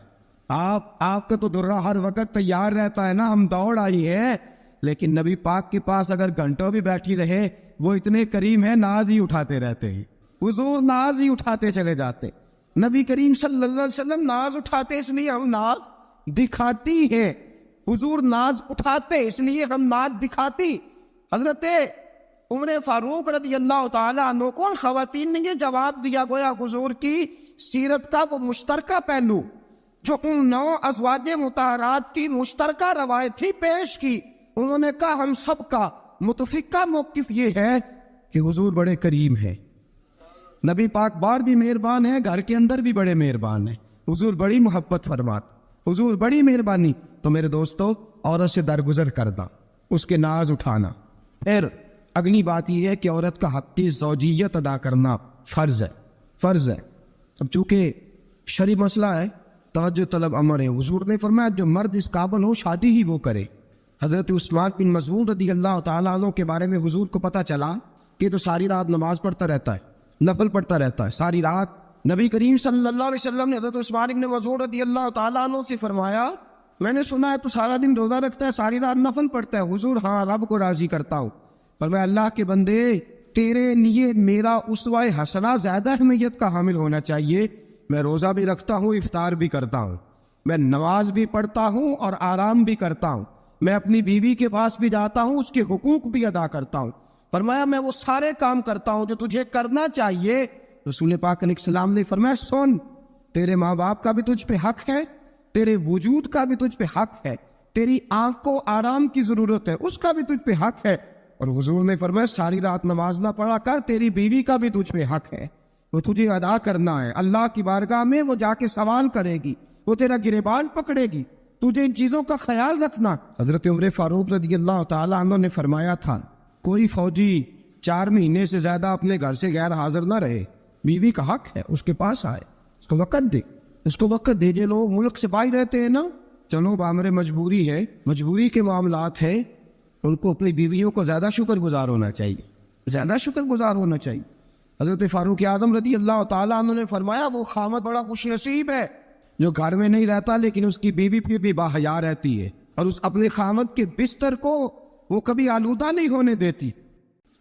آپ کا تو درہ ہر وقت تیار رہتا ہے نا، ہم دوڑ آئی ہیں، لیکن نبی پاک کے پاس اگر گھنٹوں بھی بیٹھی رہے وہ اتنے کریم ہیں، ناز ہی اٹھاتے رہتے ہیں، حضور ناز ہی اٹھاتے چلے جاتے۔ نبی کریم صلی اللہ علیہ وسلم ناز اٹھاتے اس لیے ہم ناز دکھاتی ہیں، حضور ناز اٹھاتے اس لیے ہم ناز دکھاتی۔ حضرت عمر فاروق رضی اللہ تعالیٰ عنہ کو خواتین نے یہ جواب دیا، گویا حضور کی سیرت کا وہ مشترکہ پہلو جو ان 9 ازواج مطہرات کی مشترکہ روایت تھی پیش کی۔ انہوں نے کہا ہم سب کا متفقہ موقف یہ ہے کہ حضور بڑے کریم ہیں، نبی پاک باہر بھی مہربان ہیں، گھر کے اندر بھی بڑے مہربان ہیں، حضور بڑی محبت فرمات، حضور بڑی مہربانی۔ تو میرے دوستو عورت سے درگزر کرنا، اس کے ناز اٹھانا۔ پھر اگلی بات یہ ہے کہ عورت کا حق کی زوجیت ادا کرنا فرض ہے، فرض ہے۔ اب چونکہ شرعی مسئلہ ہے، توجہ طلب امر ہے، حضور نے فرمایا جو مرد اس قابل ہو شادی ہی وہ کرے۔ حضرت عثمان بن مظعون رضی اللہ تعالیٰ عنہ کے بارے میں حضور کو پتہ چلا کہ تو ساری رات نماز پڑھتا رہتا ہے، نفل پڑھتا رہتا ہے ساری رات۔ نبی کریم صلی اللہ علیہ وسلم نے حضرت عثمان بن مظعون رضی اللہ تعالیٰ عنہ سے فرمایا میں نے سنا ہے تو سارا دن روزہ رکھتا ہے، ساری رات نفل پڑھتا ہے۔ حضور ہاں، رب کو راضی کرتا ہوں۔ پر میں اللہ کے بندے تیرے لیے میرا اسوہ حسنہ زیادہ اہمیت کا حامل ہونا چاہیے، میں روزہ بھی رکھتا ہوں، افطار بھی کرتا ہوں، میں نماز بھی پڑھتا ہوں اور آرام بھی کرتا ہوں، میں اپنی بیوی کے پاس بھی جاتا ہوں، اس کے حقوق بھی ادا کرتا ہوں۔ فرمایا میں وہ سارے کام کرتا ہوں جو تجھے کرنا چاہیے۔ رسول پاک علیہ السلام نے فرمایا سن، تیرے ماں باپ کا بھی تجھ پہ حق ہے، تیرے وجود کا بھی تجھ پہ حق ہے، تیری آنکھ کو آرام کی ضرورت ہے، اس کا بھی تجھ پہ حق ہے۔ اور حضور نے فرمایا ساری رات نماز نہ پڑھا کر، تیری بیوی کا بھی تجھ پہ حق ہے، وہ تجھے ادا کرنا ہے۔ اللہ کی بارگاہ میں وہ جا کے سوال کرے گی، وہ تیرا گریبان پکڑے گی، تجھے ان چیزوں کا خیال رکھنا۔ حضرت عمر فاروق رضی اللہ تعالیٰ عنہ نے فرمایا تھا کوئی فوجی 4 مہینے سے زیادہ اپنے گھر سے غیر حاضر نہ رہے، بیوی کا حق ہے اس کے پاس آئے، اس کو وقت دے، اس کو وقت دے۔ جو لوگ ملک سے باہر رہتے ہیں نا، چلو بامر مجبوری ہے، مجبوری کے معاملات ہیں، ان کو اپنی بیویوں کو زیادہ شکر گزار ہونا چاہیے، زیادہ شکر گزار ہونا چاہیے۔ حضرت فاروق اعظم رضی اللہ تعالیٰ عنہ نے فرمایا وہ خامد بڑا خوش نصیب ہے جو گھر میں نہیں رہتا لیکن اس کی بیوی پھر بھی باحیا رہتی ہے، اور اس اپنے خامد کے بستر کو وہ کبھی آلودہ نہیں ہونے دیتی.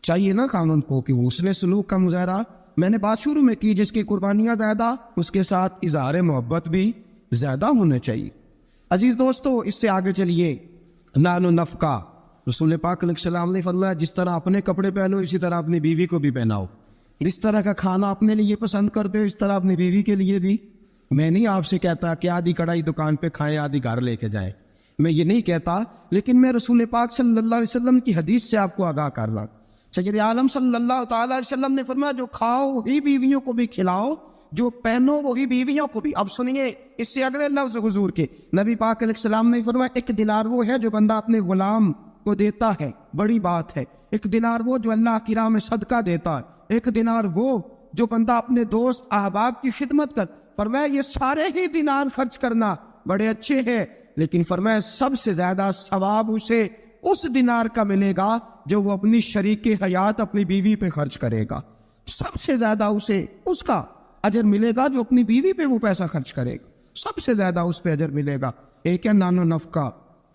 چاہیے نا خامد کو کہ وہ حسن سلوک کا مظاہرہ میں نے بات شروع میں کی جس کی قربانیاں زیادہ اس کے ساتھ اظہار محبت بھی زیادہ ہونے چاہیے. عزیز دوستو اس سے آگے چلیے. نان و نفقہ. رسول پاک علیہ السلام نے فرمایا جس طرح اپنے کپڑے پہنو اسی طرح اپنی بیوی کو بھی پہناؤ. جس طرح کا کھانا اپنے لیے پسند کرتے ہو اس طرح اپنی بیوی کے لیے بھی. میں نہیں آپ سے کہتا کہ آدھی کڑھائی دکان پہ کھائیں آدھی گھر لے کے جائیں, میں یہ نہیں کہتا, لیکن میں رسول پاک صلی اللہ علیہ وسلم کی حدیث سے آپ کو آگاہ کر رہا. سید عالم صلی اللہ تعالیٰ علیہ وسلم نے فرمایا جو کھاؤ وہی بیویوں کو بھی کھلاؤ, جو پہنو وہی بیویوں کو بھی. اب سنیے اس سے اگلے لفظ حضور کے. نبی پاک علیہ السلام نے فرمایا ایک دینار وہ ہے جو بندہ اپنے غلام کو دیتا ہے, بڑی بات ہے. ایک دینار وہ جو اللہ کی راہ میں صدقہ دیتا ہے. ایک دینار وہ جو بندہ اپنے دوست احباب کی خدمت کر. فرمایا یہ سارے ہی دینار خرچ کرنا بڑے اچھے ہیں, لیکن فرمایا سب سے زیادہ ثواب اسے اس دینار کا ملے گا جو وہ اپنی شریک حیات اپنی بیوی پہ خرچ کرے گا. سب سے زیادہ اسے اس کا اجر ملے گا جو اپنی بیوی پہ وہ پیسہ خرچ کرے گا, سب سے زیادہ اس پہ اجر ملے گا. ایک ہے نان و نفقہ,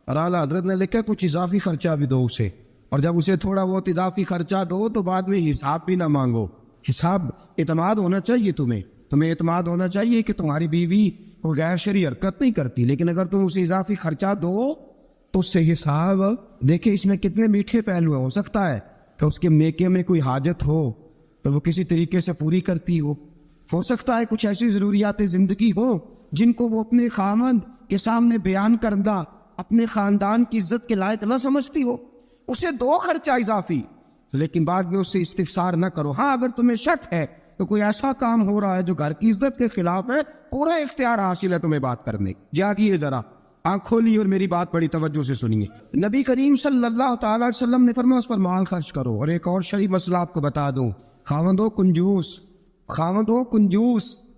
اور اعلیٰ حضرت نے لکھا کچھ اضافی خرچہ بھی دو اسے, اور جب اسے تھوڑا بہت اضافی خرچہ دو تو بعد میں حساب بھی نہ مانگو. حساب اعتماد ہونا چاہیے, تمہیں اعتماد ہونا چاہیے کہ تمہاری بیوی وہ غیر شرعی حرکت نہیں کرتی, لیکن اگر تم اسے اضافی خرچہ دو تو اس سے حساب دیکھیں. اس میں کتنے میٹھے پہلو ہیں. ہو سکتا ہے کہ اس کے میکے میں کوئی حاجت ہو تو وہ کسی طریقے سے پوری کرتی ہو سکتا ہے کچھ ایسی ضروریات زندگی ہو جن کو وہ اپنے خامند کے سامنے بیان کرنا اپنے خاندان کی عزت کے لائق نہ سمجھتی ہو, اسے دو خرچہ اضافی, لیکن بعد میں اس سے استفسار نہ کرو. ہاں اگر تمہیں شک ہے کہ کوئی ایسا کام ہو رہا ہے جو گھر کی عزت کے خلاف ہے, پورا اختیار حاصل ہے تمہیں بات کرنے. جاگیے ذرا, آنکھ کھولیے اور میری بات بڑی توجہ سے سنیے. نبی کریم صلی اللہ تعالیٰ علیہ وسلم نے فرمایا اس پر مال خرچ کرو. اور ایک اور شرعی مسئلہ آپ کو بتا دوں, خاوند ہو کنجوس,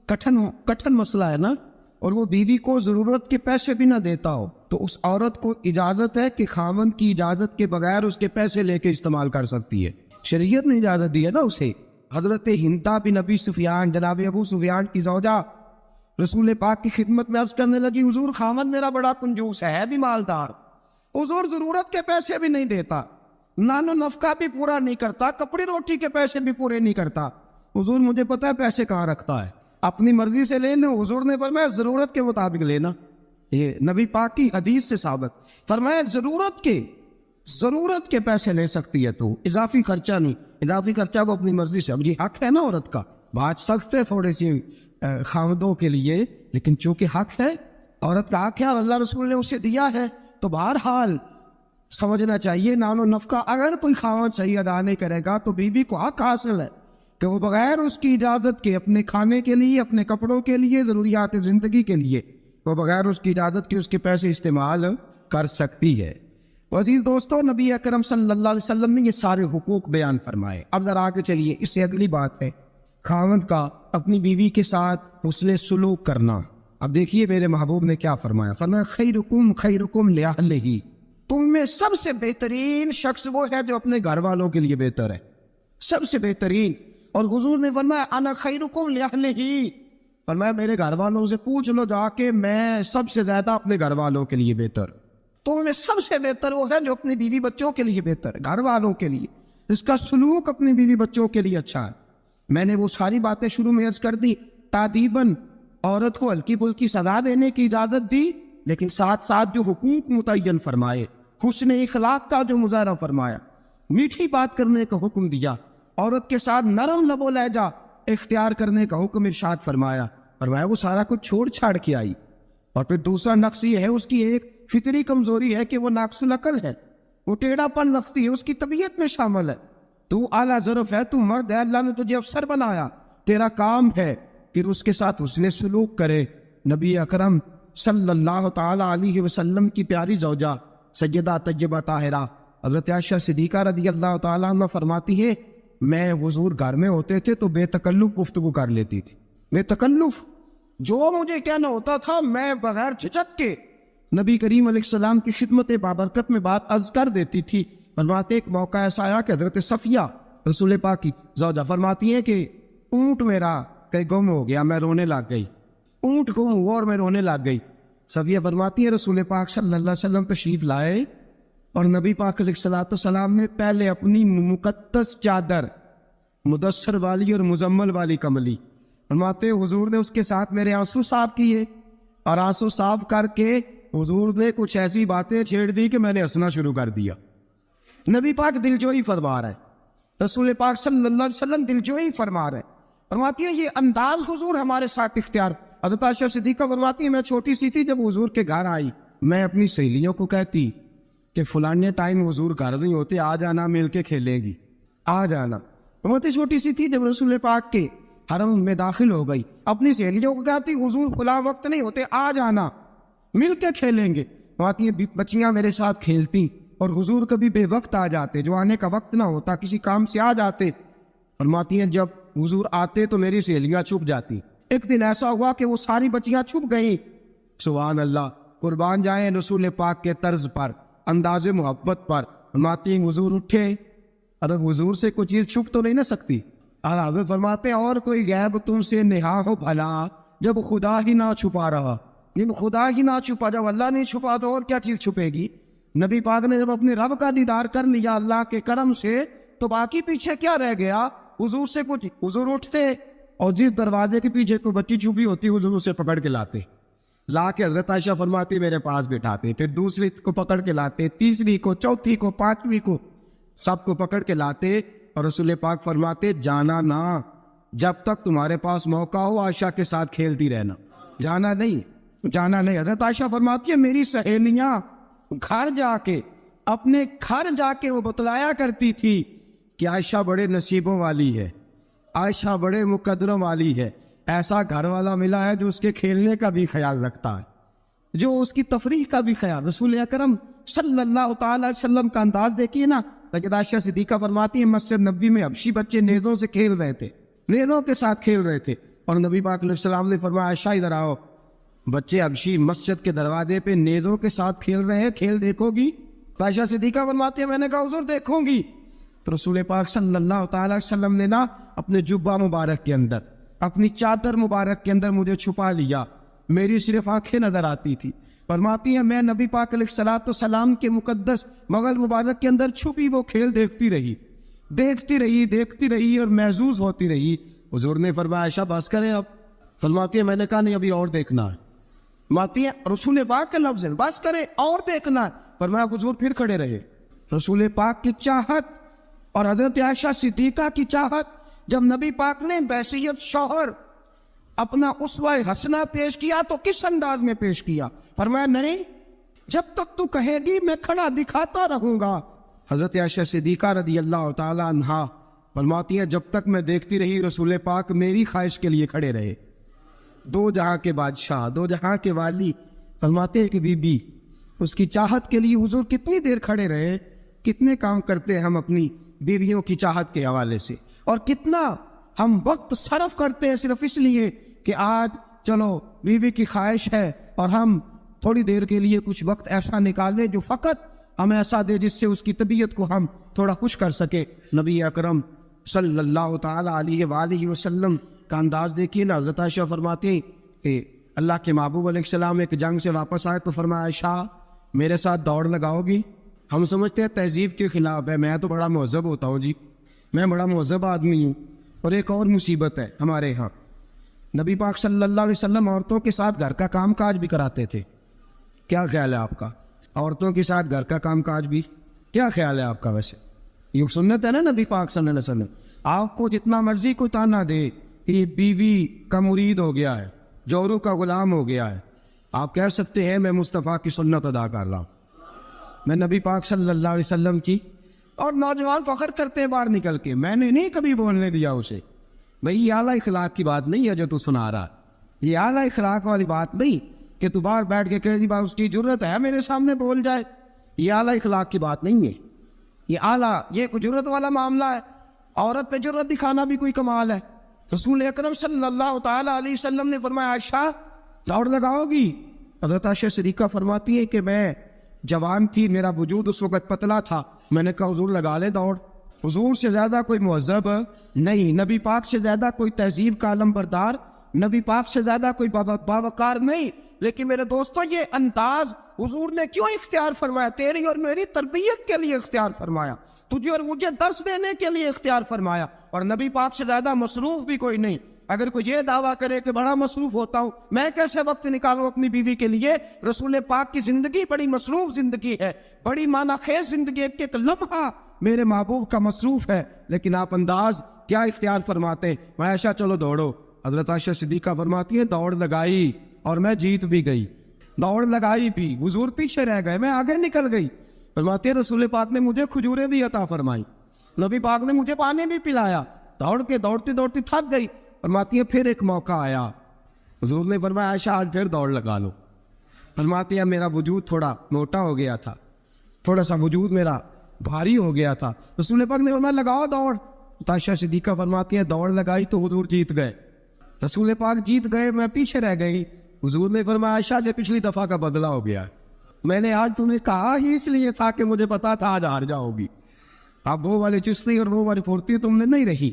کٹھن مسئلہ ہے نا, اور وہ بیوی کو ضرورت کے پیسے بھی نہ دیتا ہو تو اس عورت کو اجازت ہے کہ خاوند کی اجازت کے بغیر اس کے پیسے لے کے استعمال کر سکتی ہے. شریعت نے اجازت دی ہے نا اسے. حضرت ہندا بن ابی سفیان, جناب ابو سفیان کی زوجہ, رسول پاک کی خدمت میں عرض کرنے لگی حضور خاوند میرا بڑا کنجوس ہے بھی مالدار, حضور ضرورت کے پیسے بھی نہیں دیتا, نان و نفقہ بھی پورا نہیں کرتا, کپڑی روٹی کے پیسے بھی پورے نہیں کرتا. حضور مجھے پتا ہے پیسے کہاں رکھتا ہے, اپنی مرضی سے لے لو. حضور نے فرمایا ضرورت کے مطابق لینا. یہ نبی پاک کی حدیث سے ثابت. فرمایا ضرورت کے پیسے لے سکتی ہے تو, اضافی خرچہ نہیں. اضافی خرچہ وہ اپنی مرضی سے. اب جی حق ہے نا عورت کا, بات سخت ہے تھوڑی سی خاوندوں کے لیے, لیکن چونکہ حق ہے, عورت کا حق ہے اور اللہ رسول نے اسے دیا ہے, تو بہرحال سمجھنا چاہیے نان و نفقہ اگر کوئی خاوند صحیح ادا نہیں کرے گا تو بیوی کو حق حاصل ہے کہ وہ بغیر اس کی اجازت کے اپنے کھانے کے لیے, اپنے کپڑوں کے لیے, ضروریات زندگی کے لیے وہ بغیر اس کی اجازت کے اس کے پیسے استعمال کر سکتی ہے. عزیز دوستو, نبی اکرم صلی اللہ علیہ وسلم نے یہ سارے حقوق بیان فرمائے. اب ذرا آگے چلیے, اس سے اگلی بات ہے خاوند کا اپنی بیوی کے ساتھ حسن سلوک کرنا. اب دیکھیے میرے محبوب نے کیا فرمایا. فرمایا خیرکم لأہلہ, تم میں سب سے بہترین شخص وہ ہے جو اپنے گھر والوں کے لیے بہتر ہے, سب سے بہترین. اور حضور نے فرمایا انا خیرکم لأہلہ, فرمایا میرے گھر والوں سے پوچھ لو جا کے, میں سب سے زیادہ اپنے گھر والوں کے لیے بہتر. تم میں سب سے بہتر وہ ہے جو اپنی بیوی بچوں کے لیے بہتر ہے, گھر والوں کے لیے, اس کا سلوک اپنی بیوی بچوں کے لیے اچھا ہے. میں نے وہ ساری باتیں شروع میں عرض کر دی. تادیباً عورت کو ہلکی پھلکی سزا دینے کی اجازت دی, لیکن ساتھ ساتھ جو حقوق متعین فرمائے, حسن اخلاق کا جو مظاہرہ فرمایا, میٹھی بات کرنے کا حکم دیا, عورت کے ساتھ نرم لب و لہجہ اختیار کرنے کا حکم ارشاد فرمایا. فرمایا وہ سارا کچھ چھوڑ چھاڑ کے آئی. اور پھر دوسرا نقص یہ ہے اس کی ایک فطری کمزوری ہے کہ وہ ناقص العقل ہے, وہ ٹیڑھا پن رکھتی ہے, اس کی طبیعت میں شامل ہے. تو اعلیٰ ظرف ہے, تو مرد ہے, اللہ نے تجھے افسر بنایا, تیرا کام ہے کہ اس کے ساتھ حسن سلوک کرے. نبی اکرم صلی اللہ تعالی علیہ وسلم کی پیاری زوجہ سیدہ طیبہ طاہرہ حضرت عائشہ صدیقہ رضی اللہ تعالیٰ عنہ فرماتی ہے میں حضور گھر میں ہوتے تھے تو بے تکلف گفتگو کر لیتی تھی. بے تکلف, جو مجھے کہنا ہوتا تھا میں بغیر جھجک کے نبی کریم علیہ السلام کی خدمت بابرکت میں بات عرض کر دیتی تھی. فرماتے ایک موقع ایسا آیا کہ حضرت صفیہ رسول پاک کی زوجہ فرماتی ہیں کہ اونٹ میرا کہیں گم ہو گیا, میں رونے لگ گئی. اونٹ گم ہوا اور میں رونے لگ گئی. صفیہ فرماتی ہے رسول پاک صلی اللہ علیہ وسلم تشریف لائے اور نبی پاک علیہ الصلوۃ والسلام نے پہلے اپنی مقدس چادر مدثر والی اور مزمل والی کملی، فرماتے حضور نے اس کے ساتھ میرے آنسو صاف کیے، اور آنسو صاف کر کے حضور نے کچھ ایسی باتیں چھیڑ دی کہ میں نے ہنسنا شروع کر دیا۔ نبی پاک دلجوئی فرما رہے ہیں، رسول پاک صلی اللہ علیہ وسلم دلجوئی فرما رہے ہیں، فرماتی ہیں یہ انداز حضور ہمارے ساتھ اختیار۔ حضرت عائشہ صدیقہ فرماتی ہیں میں چھوٹی سی تھی جب حضور کے گھر آئی، میں اپنی سہیلیوں کو کہتی کہ فلانے ٹائم حضور گھر نہیں ہوتے، آ جانا مل کے کھیلیں گی، آ جانا۔ فرماتی چھوٹی سی تھی جب رسول پاک کے حرم میں داخل ہو گئی، اپنی سہیلیوں کو کہتی حضور فلاں وقت نہیں ہوتے، آ جانا مل کے کھیلیں گے۔ فرماتی ہیں بچیاں میرے ساتھ کھیلتی اور حضور کبھی بے وقت آ جاتے، جو آنے کا وقت نہ ہوتا کسی کام سے آ جاتے۔ فرماتی ہیں جب حضور آتے تو میری سہیلیاں چھپ جاتی۔ ایک دن ایسا ہوا کہ وہ ساری بچیاں چھپ گئیں۔ سبحان اللہ، قربان جائیں رسول پاک کے طرز پر، انداز محبت پر۔ فرماتی ہیں حضور اٹھے، ارے حضور سے کوئی چیز چھپ تو نہیں نہ سکتی۔ اور حضرت فرماتے ہیں اور کوئی غیب تم سے نہا ہو بھلا جب خدا ہی نہ چھپا رہا، جب خدا ہی نہ چھپا، جب اللہ نہیں چھپا تو اور کیا چیز چھپے گی۔ نبی پاک نے جب اپنے رب کا دیدار کر لیا اللہ کے کرم سے تو باقی پیچھے کیا رہ گیا؟ حضور سے کچھ، حضور اٹھتے اور جس دروازے کے پیچھے کوئی بچی چھپی ہوتی حضور اسے پکڑ کے لاتے، لا کے حضرت عائشہ فرماتی میرے پاس بٹھاتے، پھر دوسری کو پکڑ کے لاتے، تیسری کو، چوتھی کو، پانچویں کو، سب کو پکڑ کے لاتے اور رسول پاک فرماتے جانا نہ، جب تک تمہارے پاس موقع ہو عائشہ کے ساتھ کھیلتی رہنا، جانا نہیں، جانا نہیں۔ حضرت عائشہ فرماتی ہے میری سہیلیاں گھر جا کے، اپنے گھر جا کے وہ بتلایا کرتی تھی کہ عائشہ بڑے نصیبوں والی ہے، عائشہ بڑے مقدروں والی ہے، ایسا گھر والا ملا ہے جو اس کے کھیلنے کا بھی خیال رکھتا ہے، جو اس کی تفریح کا بھی خیال۔ رسول اکرم صلی اللہ تعالی علیہ وسلم کا انداز دیکھیے نا۔ لیکن عائشہ صدیقہ فرماتی ہے مسجد نبوی میں حبشی بچے نیزوں سے کھیل رہے تھے، نیزوں کے ساتھ کھیل رہے تھے، اور نبی پاک علیہ السلام نے فرمایا عائشہ ادھر آؤ، بچے حبشی مسجد کے دروازے پہ نیزوں کے ساتھ کھیل رہے ہیں، کھیل دیکھو گی؟ تو عائشہ صدیقہ فرماتی ہے میں نے کہا حضور دیکھوں گی۔ تو رسول پاک صلی اللہ تعالی علیہ وسلم نے نا اپنے جبہ مبارک کے اندر، اپنی چادر مبارک کے اندر مجھے چھپا لیا، میری صرف آنکھیں نظر آتی تھی۔ فرماتی ہیں میں نبی پاک علیہ الصلوۃ والسلام کے مقدس مغل مبارک کے اندر چھپی وہ کھیل دیکھتی رہی، دیکھتی رہی، دیکھتی رہی اور محظوظ ہوتی رہی۔ حضور نے فرمایا عائشہ بس کریں اب۔ فرماتی ہے میں نے کہا نہیں ابھی اور دیکھنا ہے۔ فرماتی ہے رسول پاک کے لفظ ہیں بس کریں اور دیکھنا ہے۔ فرمایا حضور پھر کھڑے رہے۔ رسول پاک کی چاہت اور حضرت عائشہ صدیقہ کی چاہت، جب نبی پاک نے بحیثیت شوہر اپنا اسوہ حسنہ پیش کیا تو کس انداز میں پیش کیا؟ فرمایا نہیں جب تک تو کہے گی میں کھڑا دکھاتا رہوں گا۔ حضرت عائشہ صدیقہ رضی اللہ تعالی عنہا فرماتی ہیں جب تک میں دیکھتی رہی رسول پاک میری خواہش کے لیے کھڑے رہے۔ دو جہاں کے بادشاہ، دو جہاں کے والی، فرماتے ہیں کہ بی بی اس کی چاہت کے لیے حضور کتنی دیر کھڑے رہے۔ کتنے کام کرتے ہیں ہم اپنی بیویوں کی چاہت کے حوالے سے، اور کتنا ہم وقت صرف کرتے ہیں صرف اس لیے کہ آج چلو بیوی کی خواہش ہے اور ہم تھوڑی دیر کے لیے کچھ وقت ایسا نکالیں جو فقط ہمیں ایسا دے جس سے اس کی طبیعت کو ہم تھوڑا خوش کر سکے۔ نبی اکرم صلی اللہ تعالی علیہ وآلہ وسلم کا انداز دیکھیے نا۔ حضرت عائشہ فرماتے ہیں کہ اللہ کے محبوب علیہ السلام ایک جنگ سے واپس آئے تو فرمایا عائشہ میرے ساتھ دوڑ لگاؤ گی؟ ہم سمجھتے ہیں تہذیب کے خلاف ہے، میں تو بڑا مہذب ہوتا ہوں جی، میں بڑا مہذب آدمی ہوں۔ اور ایک اور مصیبت ہے ہمارے ہاں، نبی پاک صلی اللہ علیہ وسلم عورتوں کے ساتھ گھر کا کام کاج بھی کراتے تھے۔ کیا خیال ہے آپ کا؟ عورتوں کے ساتھ گھر کا کام کاج بھی کیا خیال ہے آپ کا؟ ویسے یہ سنت ہے نا نبی پاک صلی اللہ علیہ وسلم، آپ کو جتنا مرضی کوئی تانا دے کہ یہ بیوی کا مرید ہو گیا ہے، جورو کا غلام ہو گیا ہے، آپ کہہ سکتے ہیں میں مصطفیٰ کی سنت ادا کر رہا ہوں، میں نبی پاک صلی اللہ علیہ وسلم کی۔ اور نوجوان فخر کرتے ہیں باہر نکل کے، میں نے نہیں کبھی بولنے دیا اسے۔ بھئی یہ اعلیٰ اخلاق کی بات نہیں ہے جو تو سنا رہا، یہ اعلیٰ اخلاق والی بات نہیں کہ تو باہر بیٹھ کے کہہ دی بھائی اس کی جرت ہے میرے سامنے بول جائے، یہ اعلیٰ اخلاق کی بات نہیں ہے، یہ اعلیٰ، یہ کوئی جرت والا معاملہ ہے۔ عورت پہ جرت دکھانا بھی کوئی کمال ہے۔ رسول اکرم صلی اللہ تعالی علیہ وسلم نے فرمایا عائشہ دوڑ لگاؤ گی؟ حضرت عائشہ صدیقہ فرماتی ہے کہ میں جوان تھی، میرا وجود اس وقت پتلا تھا، میں نے کہا حضور لگا لے دوڑ۔ حضور سے زیادہ کوئی مہذب نہیں، نبی پاک سے زیادہ کوئی تہذیب کا علم بردار نبی پاک سے زیادہ کوئی باوقار نہیں. لیکن میرے دوستوں یہ انداز حضور نے کیوں اختیار فرمایا؟ تیری اور میری تربیت کے لیے اختیار فرمایا, تجھے اور مجھے درس دینے کے لیے اختیار فرمایا. اور نبی پاک سے زیادہ مصروف بھی کوئی نہیں. اگر کوئی یہ دعویٰ کرے کہ بڑا مصروف ہوتا ہوں, میں کیسے وقت نکالوں اپنی بیوی کے لیے؟ رسول پاک کی زندگی بڑی مصروف زندگی ہے, بڑی معنی خیز زندگی, ایک ایک لمحہ میرے محبوب کا مصروف ہے. لیکن آپ انداز کیا اختیار فرماتے ہیں؟ عائشہ چلو دوڑو. حضرت عائشہ صدیقہ فرماتی ہیں دوڑ لگائی اور میں جیت بھی گئی. دوڑ لگائی بھی, حضور پیچھے رہ گئے, میں آگے نکل گئی. فرماتے ہیں رسول پاک نے مجھے کھجوریں بھی عطا فرمائی, نبی پاک نے مجھے پانی بھی پلایا. دوڑتے دوڑتے تھک گئی. فرماتی ہے پھر ایک موقع آیا, حضور نے فرمایا عائشہ آج پھر دوڑ لگا لو. فرماتی ہے میرا وجود تھوڑا موٹا ہو گیا تھا, تھوڑا سا وجود میرا بھاری ہو گیا تھا. رسول پاک نے فرمایا لگاؤ دوڑ. عائشہ صدیقہ فرماتی ہے دوڑ لگائی تو حضور جیت گئے. رسول پاک جیت گئے, میں پیچھے رہ گئی. حضور نے فرمایا عائشہ یہ پچھلی دفعہ کا بدلہ ہو گیا, میں نے آج تمہیں کہا ہی اس لیے تھا کہ مجھے پتا تھا آج ہار جاؤ گی. اب وہ والی چستی اور وہ والی پھرتی تم نے نہیں رہی,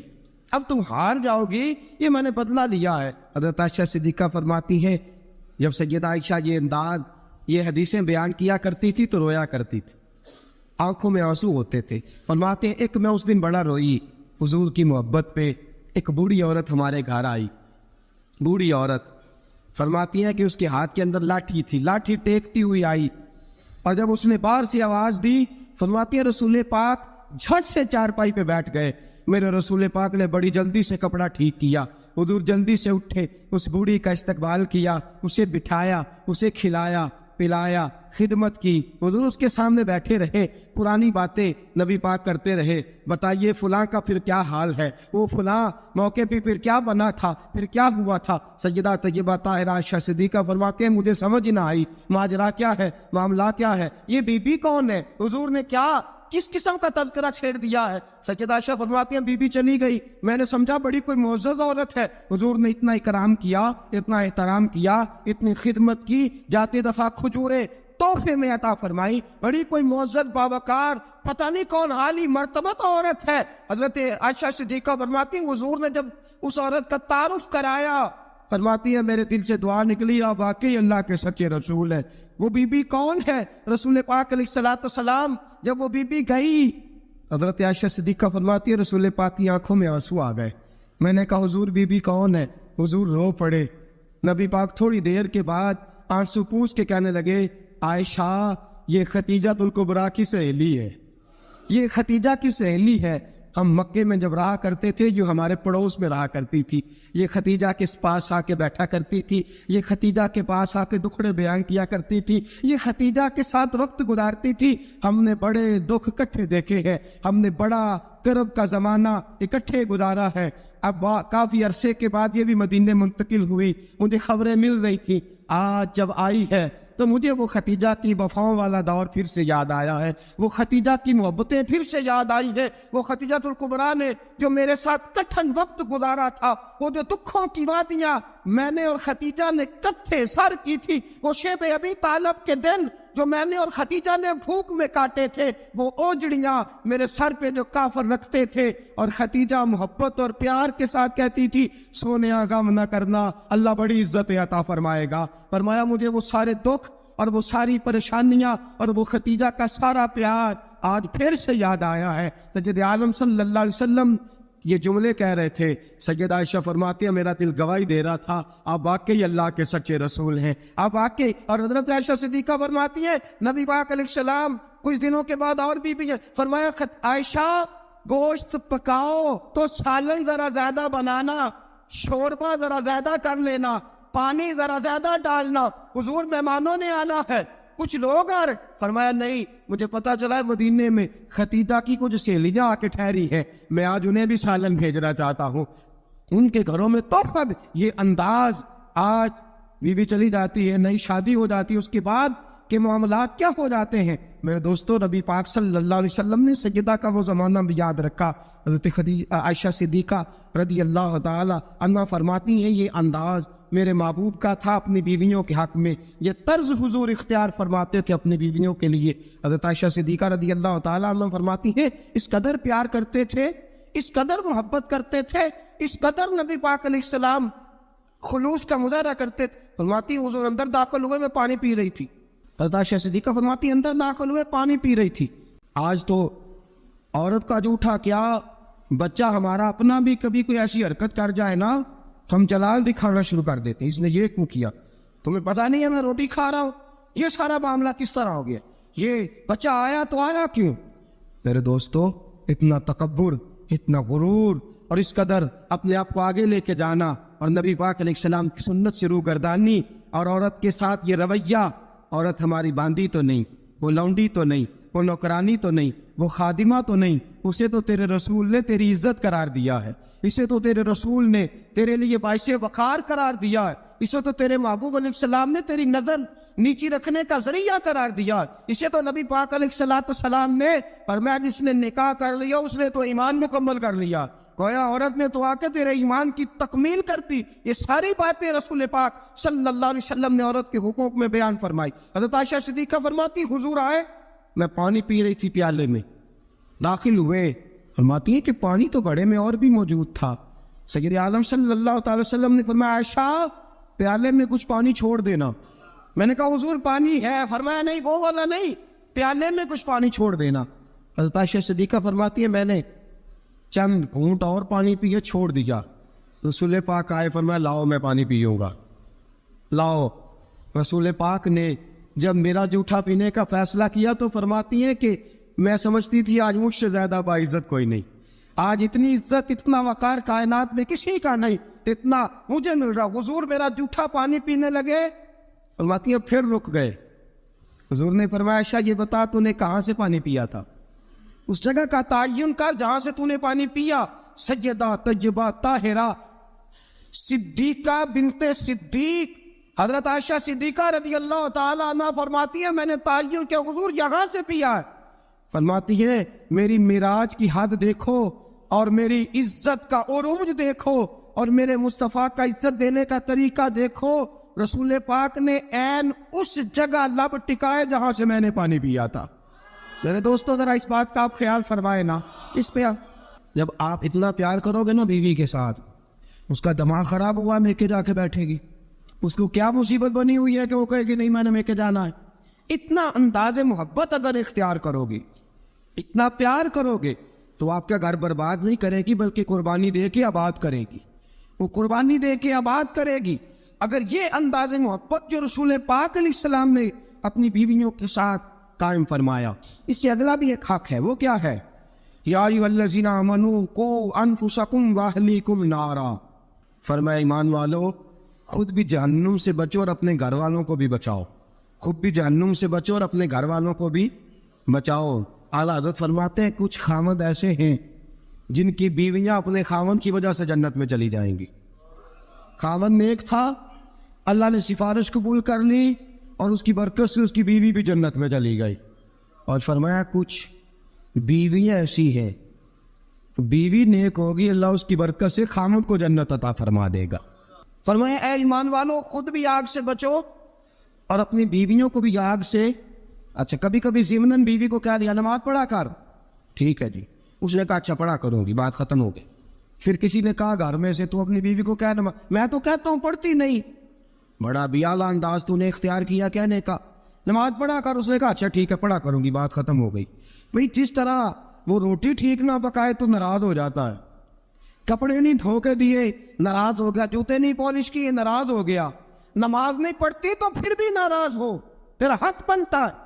اب تم ہار جاؤ گی, یہ میں نے بدلہ لیا ہے. حضرت عائشہ صدیقہ فرماتی ہے جب سیدہ عائشہ یہ انداز یہ حدیثیں بیان کیا کرتی تھی تو رویا کرتی تھی, آنکھوں میں آنسو ہوتے تھے. فرماتے ہیں ایک میں اس دن بڑا روئی حضور کی محبت پہ. ایک بوڑھی عورت ہمارے گھر آئی, بوڑھی عورت. فرماتی ہیں کہ اس کے ہاتھ کے اندر لاٹھی تھی, لاٹھی ٹیکتی ہوئی آئی, اور جب اس نے باہر سے آواز دی, فرماتی ہے رسول پاک جھٹ سے چارپائی پہ بیٹھ گئے. میرے رسول پاک نے بڑی جلدی سے کپڑا ٹھیک کیا. حضور جلدی سے اٹھے, اس بوڑھی کا استقبال کیا, اسے بٹھایا, اسے کھلایا پلایا, خدمت کی. حضور اس کے سامنے بیٹھے رہے, پرانی باتیں نبی پاک کرتے رہے. بتائیے فلاں کا پھر کیا حال ہے, وہ فلاں موقع پہ پھر کیا بنا تھا, پھر کیا ہوا تھا. سیدہ طیبہ طاہرہ عائشہ صدیقہ فرماتے ہیں مجھے سمجھ نہ آئی ماجرا کیا ہے, معاملہ کیا ہے, یہ بی بی کون ہے, حضور نے کیا کس قسم کا تذکرہ چھیڑ دیا ہے. سیدہ عائشہ فرماتی ہیں بی بی چلی گئی, میں نے سمجھا بڑی کوئی معزز عورت ہے. حضور نے اتنا اکرام کیا, اتنا احترام کیا, اتنی خدمت کی, جاتے دفعہ کھجورے تحفے میں عطا فرمائی. بڑی کوئی معزز باوقار پتہ نہیں کون عالی مرتبت عورت ہے. حضرت عائشہ صدیقہ فرماتی ہیں حضور نے جب اس عورت کا تعارف کرایا, فرماتی ہے میرے دل سے دعا نکلی آپ واقعی اللہ کے سچے رسول ہیں. وہ بی بی کون ہے؟ رسول پاک علیہ الصلوۃ والسلام جب وہ بی بی گئی, حضرت عائشہ صدیقہ فرماتی ہے رسول پاک کی آنکھوں میں آنسو آ گئے. میں نے کہا حضور بی بی کون ہے؟ حضور رو پڑے. نبی پاک تھوڑی دیر کے بعد آنسو پوچھ کے کہنے لگے عائشہ یہ ختیجہ الکبریٰ کی سہیلی ہے, یہ ختیجہ کی سہیلی ہے. ہم مکے میں جب رہا کرتے تھے جو ہمارے پڑوس میں رہا کرتی تھی, یہ ختیجہ کے پاس آ کے بیٹھا کرتی تھی, یہ ختیجہ کے پاس آ کے دکھڑے بیان کیا کرتی تھی, یہ ختیجہ کے ساتھ وقت گزارتی تھی. ہم نے بڑے دکھ اکٹھے دیکھے ہیں, ہم نے بڑا کرب کا زمانہ اکٹھے گزارا ہے. اب کافی عرصے کے بعد یہ بھی مدینے منتقل ہوئی, مجھے خبریں مل رہی تھی. آج جب آئی ہے تو مجھے وہ ختیجہ کی وفاؤں والا دور پھر سے یاد آیا ہے, وہ ختیجہ کی محبتیں پھر سے یاد آئی ہیں. وہ ختیجہ الکبریٰ نے جو میرے ساتھ کٹھن وقت گزارا تھا, وہ جو دکھوں کی وادیاں میں نے اور ختیجہ نے کٹھے سر کی تھی, وہ شیب ابی طالب کے دن جو میں نے اور ختیجہ نے بھوک میں کاٹے تھے, وہ اوجڑیاں میرے سر پہ جو کافر رکھتے تھے, اور ختیجہ محبت اور پیار کے ساتھ کہتی تھی سونیا غم نہ کرنا اللہ بڑی عزت عطا فرمائے گا. فرمایا مجھے وہ سارے دکھ اور وہ ساری پریشانیاں اور وہ ختیجہ کا سارا پیار آج پھر سے یاد آیا ہے. سید عالم صلی اللہ علیہ وسلم یہ جملے کہہ رہے تھے. سیدہ عائشہ فرماتی ہے میرا دل گواہی دے رہا تھا آپ واقعی اللہ کے سچے رسول ہیں, آپ واقعی. اور حضرت عائشہ صدیقہ فرماتی ہے نبی پاک علیہ السلام کچھ دنوں کے بعد اور بھی فرمایا عائشہ گوشت پکاؤ تو سالن ذرا زیادہ بنانا, شوربہ ذرا زیادہ کر لینا, پانی ذرا زیادہ ڈالنا, حضور مہمانوں نے آنا ہے. کچھ لوگ آ رہے, فرمایا نہیں مجھے پتا چلا ہے مدینے میں ختیجہ کی کچھ سہیلیاں آ کے ٹھہری ہیں, میں آج انہیں بھی سالن بھیجنا چاہتا ہوں, ان کے گھروں میں تحفہ. یہ انداز آج بیوی چلی جاتی ہے, نئی شادی ہو جاتی ہے, اس کے بعد کے معاملات کیا ہو جاتے ہیں. میرے دوستو نبی پاک صلی اللہ علیہ وسلم نے سیدہ کا وہ زمانہ بھی یاد رکھا. حضرت عائشہ صدیقہ رضی اللہ تعالی عنہا فرماتی ہیں یہ انداز میرے محبوب کا تھا اپنی بیویوں کے حق میں, یہ طرز حضور اختیار فرماتے تھے اپنی بیویوں کے لیے. حضرت عائشہ صدیقہ رضی اللہ تعالیٰ عنہ فرماتی ہیں اس قدر پیار کرتے تھے, اس قدر محبت کرتے تھے, اس قدر نبی پاک علیہ السلام خلوص کا مظاہرہ کرتے تھے. فرماتی حضور اندر داخل ہوئے میں پانی پی رہی تھی. حضرت عائشہ صدیقہ فرماتی اندر داخل ہوئے پانی پی رہی تھی. آج تو عورت کا جھوٹا کیا, بچہ ہمارا اپنا بھی کبھی کوئی ایسی حرکت کر جائے نا, ہم جلال دکھانا شروع کر دیتے, اس نے یہ کیوں کیا, تمہیں پتہ نہیں ہے میں روٹی کھا رہا ہوں, یہ سارا معاملہ کس طرح ہو گیا, یہ بچہ آیا تو آیا کیوں. میرے دوستو, اتنا تکبر, اتنا غرور اور اس قدر اپنے آپ کو آگے لے کے جانا اور نبی پاک علیہ السلام کی سنت سے روگردانی, اور عورت کے ساتھ یہ رویہ, عورت ہماری باندی تو نہیں, وہ لونڈی تو نہیں, وہ نوکرانی تو نہیں, وہ خادمہ تو نہیں, اسے تو تیرے رسول نے تیری عزت قرار دیا ہے, اسے تو تیرے رسول نے تیرے لیے باعث وقار قرار دیا ہے, اسے تو تیرے محبوب علیہ السلام نے تیری نظر نیچی رکھنے کا ذریعہ قرار دیا, اسے تو نبی پاک علیہ السلام نے فرمایا جس نے نکاح کر لیا اس نے تو ایمان مکمل کر لیا, گویا عورت نے تو آ کے تیرے ایمان کی تکمیل کر دی. یہ ساری باتیں رسول پاک صلی اللہ علیہ وسلم نے عورت کے حقوق میں بیان فرمائی. حضرت عائشہ صدیقہ فرماتی حضور آئے, میں پانی پی رہی تھی پیالے میں, داخل ہوئے, فرماتی ہیں کہ پانی تو گھڑے میں اور بھی موجود تھا. سید عالم صلی اللہ تعالی وسلم نے فرمایا عائشہ پیالے میں کچھ پانی چھوڑ دینا. میں نے کہا حضور پانی ہے, فرمایا نہیں وہ والا نہیں, پیالے میں کچھ پانی چھوڑ دینا. حضرت عائشہ صدیقہ فرماتی ہے میں نے چند گھونٹ اور پانی پیے چھوڑ دیا. رسول پاک آئے, فرمایا لاؤ میں پانی پیوں گا, لاؤ. رسول پاک نے جب میرا جھوٹا پینے کا فیصلہ کیا تو فرماتی ہیں کہ میں سمجھتی تھی آج مجھ سے زیادہ باعزت کوئی نہیں, آج اتنی عزت اتنا وقار کائنات میں کسی کا نہیں اتنا مجھے مل رہا. حضور میرا جھوٹا پانی پینے لگے, فرماتی ہیں پھر رک گئے. حضور نے فرمایا عائشہ یہ بتا تو نے کہاں سے پانی پیا تھا, اس جگہ کا تعین کر جہاں سے تو نے پانی پیا. سیدہ طیبہ طاہرہ صدیقہ بنت صدیق حضرت عائشہ صدیقہ رضی اللہ تعالی عنہ فرماتی ہے میں نے تعین کیا حضور یہاں سے پیا ہے. فرماتی ہے میری معراج کی حد دیکھو اور میری عزت کا عروج دیکھو اور میرے مصطفیٰ کا عزت دینے کا طریقہ دیکھو. رسول پاک نے عین اس جگہ لب ٹکائے جہاں سے میں نے پانی پیا تھا. میرے دوستو ذرا اس بات کا آپ خیال فرمائے نا, اس پہ جب آپ اتنا پیار کرو گے نا بیوی کے ساتھ, اس کا دماغ خراب ہوا میکے جا کے بیٹھے گی, اس کو کیا مصیبت بنی ہوئی ہے کہ وہ کہے کہ نہیں میں نے میکے جانا ہے. اتنا انداز محبت اگر اختیار کرو گی, اتنا پیار کرو گے تو آپ کا گھر برباد نہیں کرے گی بلکہ قربانی دے کے آباد کرے گی, وہ قربانی دے کے آباد کرے گی. اگر یہ انداز محبت جو رسول پاک علیہ السلام نے اپنی بیویوں کے ساتھ قائم فرمایا, اس سے اگلا بھی ایک حق ہے, وہ کیا ہے, یا ایھا الذین آمنوا قوا انفسکم واہلیکم نارا. فرمایا ایمان والو خود بھی جہنم سے بچو اور اپنے گھر والوں کو بھی بچاؤ, خود بھی جہنم سے بچو اور اپنے گھر والوں کو بھی بچاؤ. اعلیٰ حضرت فرماتے ہیں کچھ خاوند ایسے ہیں جن کی بیویاں اپنے خاوند کی وجہ سے جنت میں چلی جائیں گی. خاوند نیک تھا, اللہ نے سفارش قبول کر لی اور اس کی برکت سے اس کی بیوی بھی جنت میں چلی گئی. اور فرمایا کچھ بیویاں ایسی ہیں, بیوی نیک ہوگی اللہ اس کی برکت سے خاوند کو جنت عطا فرما دے گا. فرمایا اے ایمان والو خود بھی آگ سے بچو اور اپنی بیویوں کو بھی آگ سے. اچھا کبھی کبھی ضمناً بیوی کو کہہ دیا نماز پڑھا کر, ٹھیک ہے جی, اس نے کہا اچھا پڑھا کروں گی, بات ختم ہو گئی. پھر کسی نے کہا گھر میں سے تو اپنی بیوی کو کہہ نماز, میں تو کہتا ہوں پڑھتی نہیں, بڑا بھی اعلیٰ انداز تو نے اختیار کیا کہنے کا, نماز پڑھا کر. اس نے کہا اچھا ٹھیک ہے پڑھا کروں گی, بات ختم ہو گئی. بھئی جس طرح وہ روٹی ٹھیک نہ پکائے تو ناراض ہو جاتا ہے, کپڑے نہیں دھو کے دیے ناراض ہو گیا, جوتے نہیں پالش کیے ناراض ہو گیا, نماز نہیں پڑھتی تو پھر بھی ناراض ہو, تیرا حق بنتا ہے.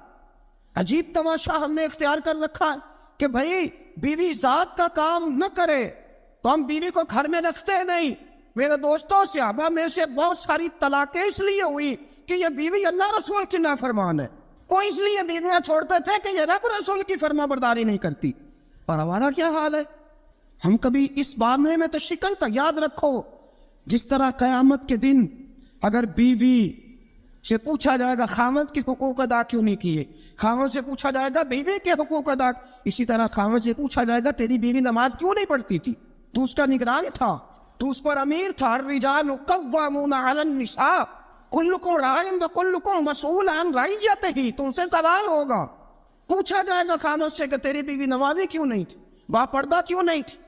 عجیب تماشا ہم نے اختیار کر رکھا ہے کہ بھائی بیوی ذات کا کام نہ کرے تو ہم بیوی کو گھر میں رکھتے نہیں. میرے دوستوں صحابہ میں سے بہت ساری طلاقیں اس لیے ہوئی کہ یہ بیوی اللہ رسول کی نافرمان ہے, وہ اس لیے بیویاں چھوڑتے تھے کہ یہ رب رسول کی فرما برداری نہیں کرتی. اور ہمارا کیا حال ہے, ہم کبھی اس معاملے میں تو شکن تھا. یاد رکھو جس طرح قیامت کے دن اگر بیوی سے پوچھا جائے گا خاوند کے حقوق ادا کیوں نہیں کیے, خاوند سے پوچھا جائے گا بیوی کے حقوق ادا, اسی طرح خاوند سے پوچھا جائے گا تیری بیوی نماز کیوں نہیں پڑھتی تھی, تو اس کا نگران تھا, تو اس پر امیر تھا. الرجال قوامون علی النساء کلکم راع وکلکم مسئول عن رعیتہ, تم سے سوال ہوگا. پوچھا جائے گا خاوند سے کہ تیری بیوی نمازی کیوں نہیں تھی, با پردہ کیوں نہیں تھی,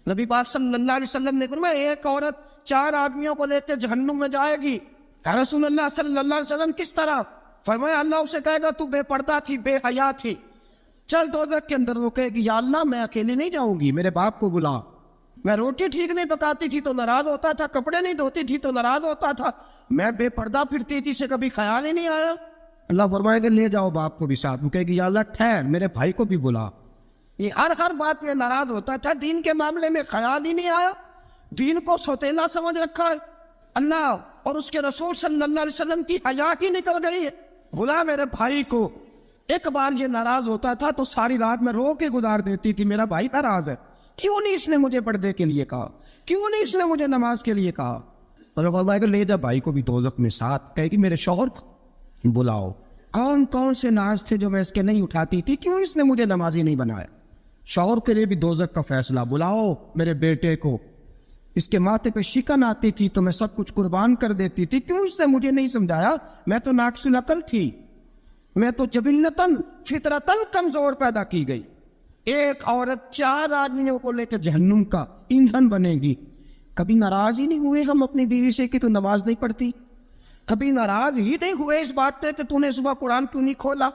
نبی پاک صلی اللہ علیہ وسلم نے فرمایا ایک عورت 4 آدمیوں کو لے کے جہنم میں جائے گی. یا رسول اللہ صلی اللہ علیہ وسلم کس طرح؟ فرمایا اللہ اسے کہے گا تو بے پردہ تھی، بے حیا تھی، چل دوزخ کے اندر. وہ کہے گی یا اللہ میں اکیلے نہیں جاؤں گی، میرے باپ کو بلا. میں روٹی ٹھیک نہیں پکاتی تھی تو ناراض ہوتا تھا، کپڑے نہیں دھوتی تھی تو ناراض ہوتا تھا، میں بے پردہ پھرتی تھی، اسے کبھی خیال ہی نہیں آیا. اللہ فرمائے گا لے جاؤ باپ کو بھی ساتھ. وہ کہے گی یا اللہ ٹھہر میرے بھائی کو بھی بلا. یہ ہر بات میں ناراض ہوتا تھا، دین کے معاملے میں خیال ہی نہیں آیا، دین کو سوتیلا سمجھ رکھا ہے. اللہ اور اس کے رسول صلی اللہ علیہ وسلم کی حیا ہی نکل گئی ہے. بلا میرے بھائی کو. ایک بار یہ ناراض ہوتا تھا تو ساری رات میں رو کے گزار دیتی تھی، میرا بھائی ناراض ہے، کیوں نہیں اس نے مجھے پردے کے لیے کہا، کیوں نہیں اس نے مجھے نماز کے لیے کہا. اللہ فرمائے گا لے جا بھائی کو بھی دوزخ میں ساتھ. کہے گی میرے شوہر کو بلاؤ، کون کون سے ناز تھے جو میں اس کے نہیں اٹھاتی تھی، کیوں اس نے مجھے نمازی نہیں بنایا. شوہر کے لیے بھی دوزخ کا فیصلہ، بلاؤ میرے بیٹے کو، اس کے ماتھے پہ شکن آتی تھی تو میں سب کچھ قربان کر دیتی تھی، کیوں اس نے مجھے نہیں سمجھایا، میں تو ناقص العقل تھی، میں تو جبلتاً فطرتاً کمزور پیدا کی گئی. ایک عورت 4 آدمیوں کو لے کے جہنم کا ایندھن بنے گی. کبھی ناراض ہی نہیں ہوئے ہم اپنی بیوی سے کہ تو نماز نہیں پڑھتی، کبھی ناراض ہی نہیں ہوئے اس بات سے کہ تو نے صبح قرآن کیوں نہیں کھولا،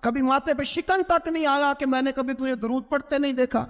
کبھی ماتھے پہ شکن تک نہیں آیا کہ میں نے کبھی تجھے درود پڑھتے نہیں دیکھا.